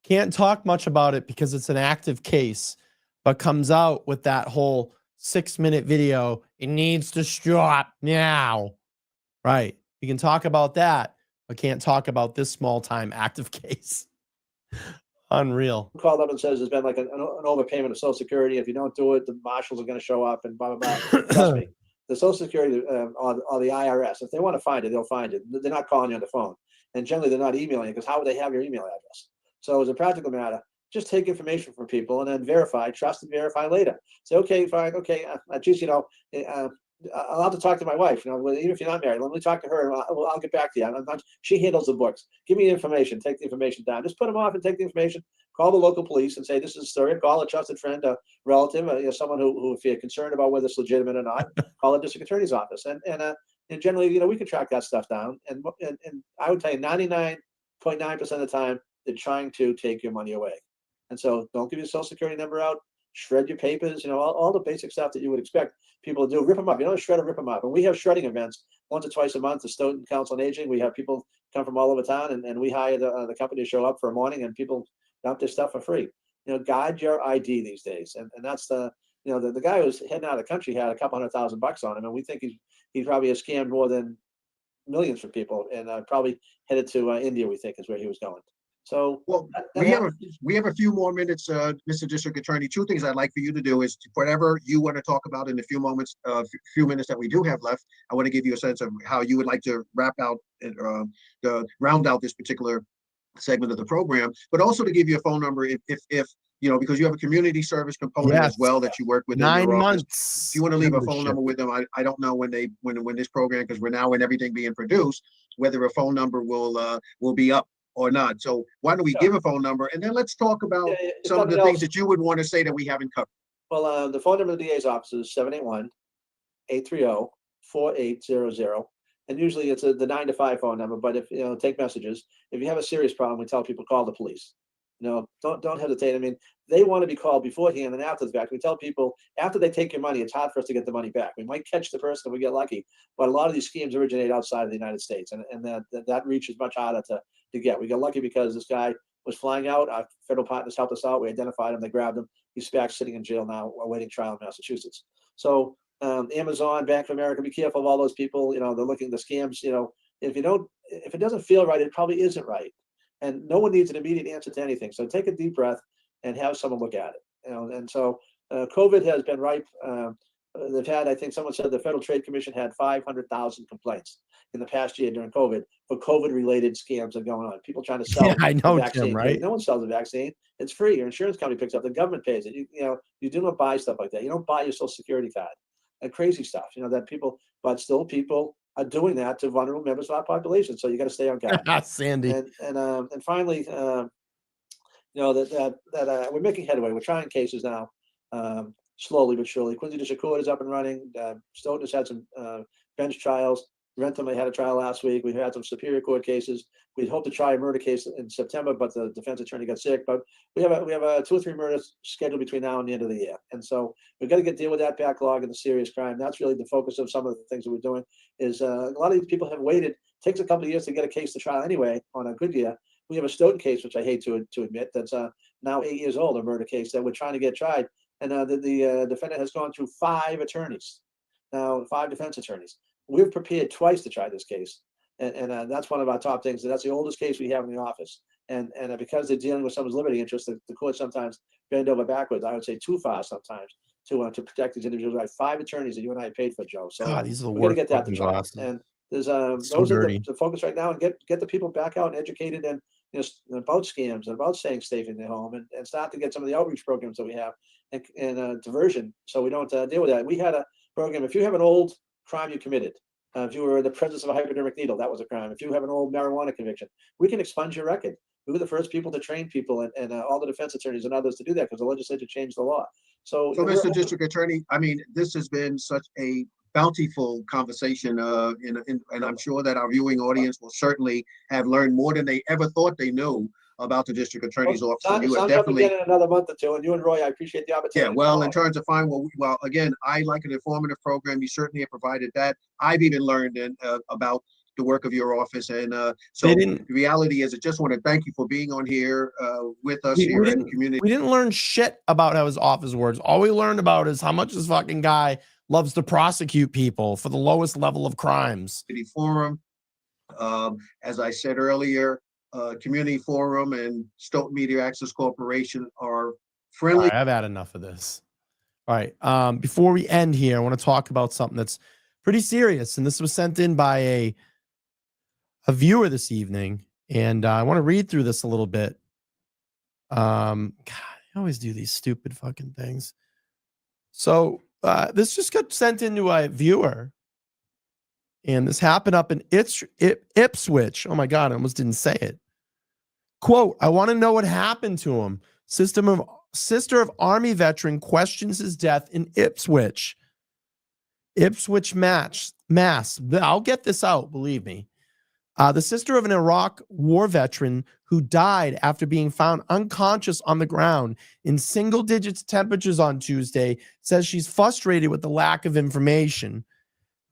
Can't talk much about it because it's an active case, but comes out with that whole 6-minute video. It needs to stop now. Right. You can talk about that, but can't talk about this small time active case. Unreal. Called up and says there's been like an overpayment of Social Security. If you don't do it, the marshals are going to show up and blah, blah, blah. Trust me. The Social Security or the IRS, if they want to find it, they'll find it. They're not calling you on the phone. And generally, they're not emailing you because how would they have your email address? So as a practical matter, just take information from people and then verify, trust and verify later. Say, okay, fine, okay, geez, I'll have to talk to my wife, even if you're not married. Let me talk to her, and I'll get back to you. She handles the books. Give me the information. Take the information down. Just put them off and take the information. Call the local police and say, this is a story. Call a trusted friend, a relative, someone who, if you're concerned about whether it's legitimate or not, call the district attorney's office. And generally, we can track that stuff down. And I would tell you 99.9% of the time, they're trying to take your money away. And so don't give your Social Security number out, shred your papers, all the basic stuff that you would expect people to do. Rip them up. Shred or rip them up. And we have shredding events once or twice a month. The Stoughton Council on Aging, we have people come from all over town, and we hire the company to show up for a morning, and people dump their stuff for free. Guide your ID these days. And that's the guy who's heading out of the country had a couple $100,000 on him, and we think he probably has scammed more than millions for people, and probably headed to India, we think, is where he was going. So we have a few more minutes, Mr. District Attorney. Two things I'd like for you to do is whatever you want to talk about in the few minutes that we do have left. I want to give you a sense of how you would like to wrap out and round out this particular segment of the program, but also to give you a phone number if because you have a community service component as well that you work with. 9 months. If you want to leave a phone number with them, I don't know when this program, because we're now in everything being produced, whether a phone number will be up or not. So why don't we give a phone number, and then let's talk about some of the things that you would want to say that we haven't covered. Well, the phone number of the DA's office is 781-830-4800. And usually it's the 9 to 5 phone number, but if, take messages. If you have a serious problem, we tell people call the police. Don't hesitate. I mean, they want to be called beforehand and after the fact. We tell people after they take your money, it's hard for us to get the money back. We might catch the person if we get lucky, but a lot of these schemes originate outside of the United States, and that reach is much harder to get. We got lucky because this guy was flying out. Our federal partners helped us out. We identified him. They grabbed him. He's back sitting in jail now, awaiting trial in Massachusetts. So Amazon, Bank of America, be careful of all those people. They're looking at the scams. If it doesn't feel right, it probably isn't right. And no one needs an immediate answer to anything. So take a deep breath and have someone look at it. And so COVID has been ripe. They've had, I think someone said the Federal Trade Commission had 500,000 complaints in the past year during COVID for COVID-related scams that are going on. People trying to sell I know, the vaccine. Tim, right? No one sells a vaccine. It's free. Your insurance company picks up. The government pays it. You do not buy stuff like that. You don't buy your Social Security card and crazy stuff. That people, but still people are doing that to vulnerable members of our population. So you got to stay on guard. Sandy. And finally, we're making headway. We're trying cases now, slowly but surely. Quincy District Court is up and running. Stoughton has had some bench trials. Rentham had a trial last week. We've had some Superior Court cases. We hope to try a murder case in September, but the defense attorney got sick. But we have 2 or 3 murders scheduled between now and the end of the year, and so we've got to deal with that backlog and the serious crime. That's really the focus of some of the things that we're doing. Is a lot of these people have waited. It takes a couple of years to get a case to trial anyway. On a good year, we have a Stoughton case, which I hate to admit, that's now 8 years old, a murder case that we're trying to get tried, and the defendant has gone through 5 attorneys, now 5 defense attorneys. We've prepared twice to try this case, and that's one of our top things. That's the oldest case we have in the office, and because they're dealing with someone's liberty interest, the court sometimes bend over backwards. I would say too far sometimes to protect these individuals. I have 5 attorneys that you and I paid for, Joe. So God, these are the we're going to worst get that to fucking trial. jobs. And there's So those are dirty. the focus right now, and get the people back out and educated and about scams and about staying safe in their home, and start to get some of the outreach programs that we have and diversion, so we don't deal with that. We had a program. If you have an old crime you committed, if you were in the presence of a hypodermic needle, that was a crime. If you have an old marijuana conviction, we can expunge your record. We were the first people to train people and all the defense attorneys and others to do that because the legislature changed the law. So Mr. District Attorney, I mean, this has been such a bountiful conversation, and I'm sure that our viewing audience will certainly have learned more than they ever thought they knew about the District Attorney's office. And you have definitely in another month or two, and you and Roy, I appreciate the opportunity. Yeah, well, in terms of well, again, I like an informative program. You certainly have provided that. I've even learned about the work of your office, and so the reality is, I just want to thank you for being on here with us here at Community. We didn't learn shit about how his office works. All we learned about is how much this fucking guy loves to prosecute people for the lowest level of crimes. Forum, as I said earlier, Community Forum and Stoughton Media Access Corporation are friendly. All right, I've had enough of this. All right, before we end here, I want to talk about something that's pretty serious, and this was sent in by a viewer this evening, and I want to read through this a little bit. God, I always do these stupid fucking things. So this just got sent into a viewer, and this happened up in Ipswich. Oh my God, I almost didn't say it. Quote, I want to know what happened to him. Sister of Army veteran questions his death in Ipswich. Ipswich, Mass. I'll get this out, believe me. The sister of an Iraq war veteran who died after being found unconscious on the ground in single digits temperatures on Tuesday says she's frustrated with the lack of information.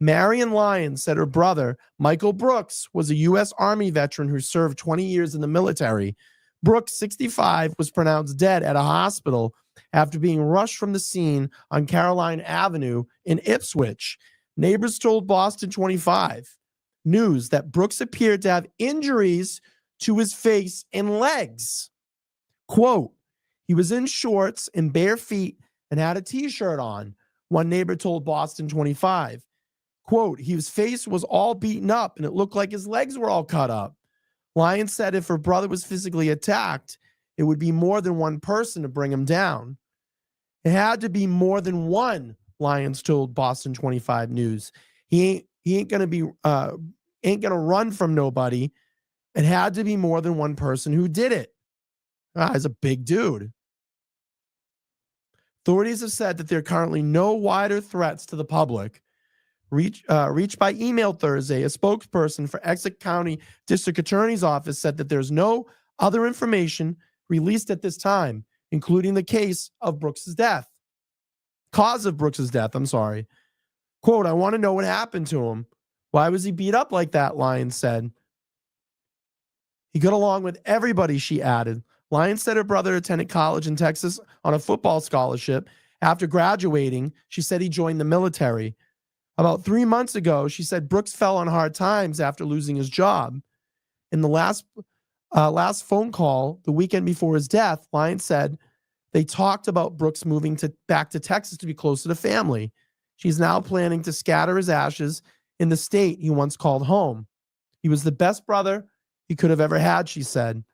Marion Lyons said her brother, Michael Brooks, was a U.S. Army veteran who served 20 years in the military. Brooks, 65, was pronounced dead at a hospital after being rushed from the scene on Caroline Avenue in Ipswich. Neighbors told Boston 25 News that Brooks appeared to have injuries to his face and legs. Quote, he was in shorts and bare feet and had a t-shirt on, one neighbor told Boston 25. Quote, his face was all beaten up and it looked like his legs were all cut up. Lyons said if her brother was physically attacked, it would be more than one person to bring him down. It had to be more than one, Lyons told Boston 25 News. He ain't gonna run from nobody. It had to be more than one person who did it. He's a big dude. Authorities have said that there are currently no wider threats to the public. Reached by email Thursday, a spokesperson for Essex County District Attorney's Office said that there's no other information released at this time, including the case of Brooks's death. Cause of Brooks's death, I'm sorry. Quote, I want to know what happened to him. Why was he beat up like that, Lyons said. He got along with everybody, she added. Lyons said her brother attended college in Texas on a football scholarship. After graduating, she said he joined the military. About 3 months ago, she said Brooks fell on hard times after losing his job. In the last phone call, the weekend before his death, Lyons said they talked about Brooks moving back to Texas to be closer to family. She's now planning to scatter his ashes in the state he once called home. He was the best brother he could have ever had, she said.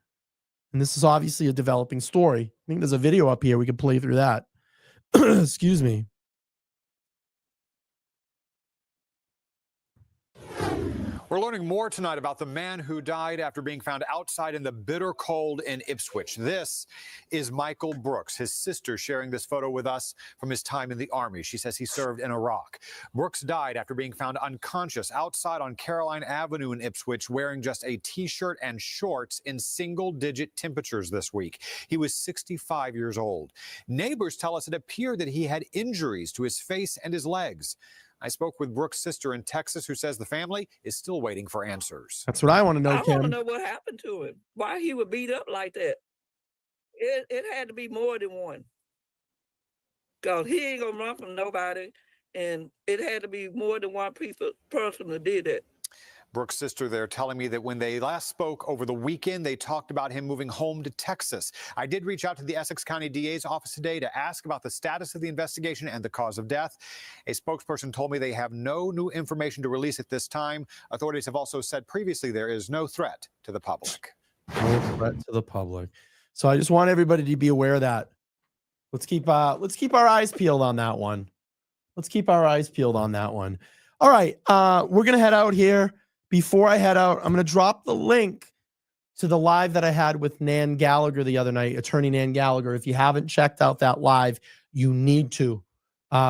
And this is obviously a developing story. I think there's a video up here. We could play through that. Excuse me. We're learning more tonight about the man who died after being found outside in the bitter cold in Ipswich. This is Michael Brooks, his sister sharing this photo with us from his time in the Army. She says he served in Iraq. Brooks died after being found unconscious outside on Caroline Avenue in Ipswich, wearing just a T-shirt and shorts in single-digit temperatures this week. He was 65 years old. Neighbors tell us it appeared that he had injuries to his face and his legs. I spoke with Brooks' sister in Texas, who says the family is still waiting for answers. That's what I want to know, Kim. I want to know what happened to him. Why he would beat up like that. It had to be more than one. Because he ain't going to run from nobody. And it had to be more than one person that did that. Brooks' sister there telling me that when they last spoke over the weekend, they talked about him moving home to Texas. I did reach out to the Essex County DA's office today to ask about the status of the investigation and the cause of death. A spokesperson told me they have no new information to release at this time. Authorities have also said previously there is no threat to the public. No threat to the public. So I just want everybody to be aware of that. Let's keep our eyes peeled on that one. Let's keep our eyes peeled on that one. All right, we're gonna head out here. Before I head out, I'm going to drop the link to the live that I had with Nan Gallagher the other night, attorney Nan Gallagher. If you haven't checked out that live, you need to.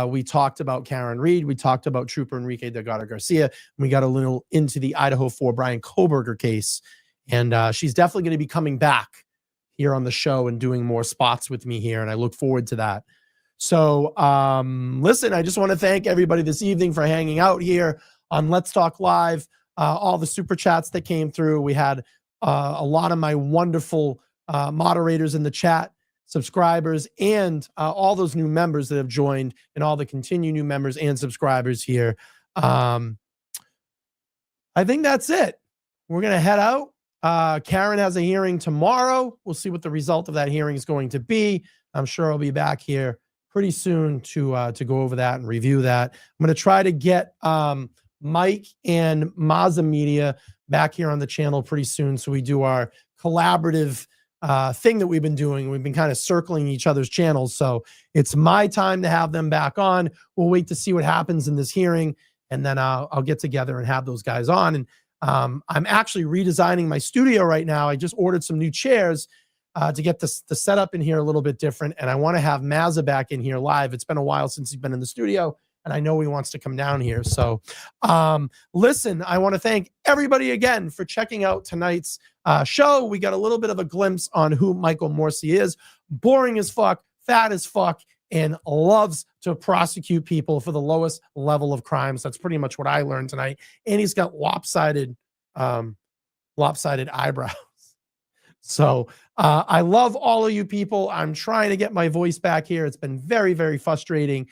We talked about Karen Reed. We talked about Trooper Enrique Delgado Garcia. And we got a little into the Idaho 4 Brian Koberger case. And she's definitely going to be coming back here on the show and doing more spots with me here. And I look forward to that. So listen, I just want to thank everybody this evening for hanging out here on Let's Talk Live. All the super chats that came through. We had a lot of my wonderful moderators in the chat, subscribers, and all those new members that have joined, and all the continued new members and subscribers here. I think that's it. We're going to head out. Karen has a hearing tomorrow. We'll see what the result of that hearing is going to be. I'm sure I'll be back here pretty soon to go over that and review that. I'm going to try to get Mike and Mazda Media back here on the channel pretty soon. So we do our collaborative thing that we've been doing. We've been kind of circling each other's channels. So it's my time to have them back on. We'll wait to see what happens in this hearing. And then I'll get together and have those guys on. And I'm actually redesigning my studio right now. I just ordered some new chairs to get the setup in here a little bit different. And I want to have Mazda back in here live. It's been a while since he's been in the studio. And I know he wants to come down here. So listen, I want to thank everybody again for checking out tonight's show. We got a little bit of a glimpse on who Michael Morrissey is. Boring as fuck, fat as fuck, and loves to prosecute people for the lowest level of crimes. That's pretty much what I learned tonight. And he's got lopsided eyebrows. So I love all of you people. I'm trying to get my voice back here. It's been very, very frustrating.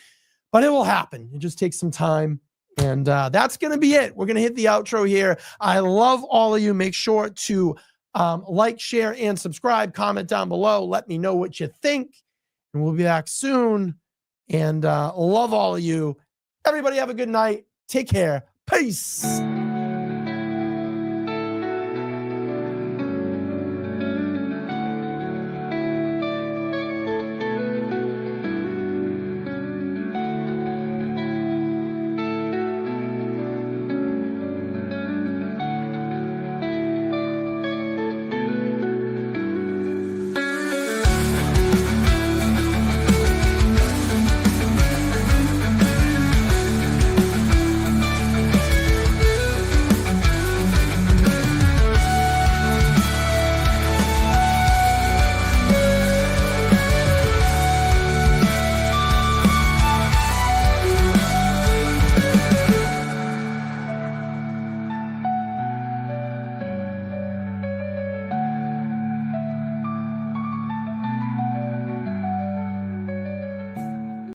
But it will happen. It just takes some time. And that's going to be it. We're going to hit the outro here. I love all of you. Make sure to like, share, and subscribe. Comment down below. Let me know what you think. And we'll be back soon. And love all of you. Everybody have a good night. Take care. Peace.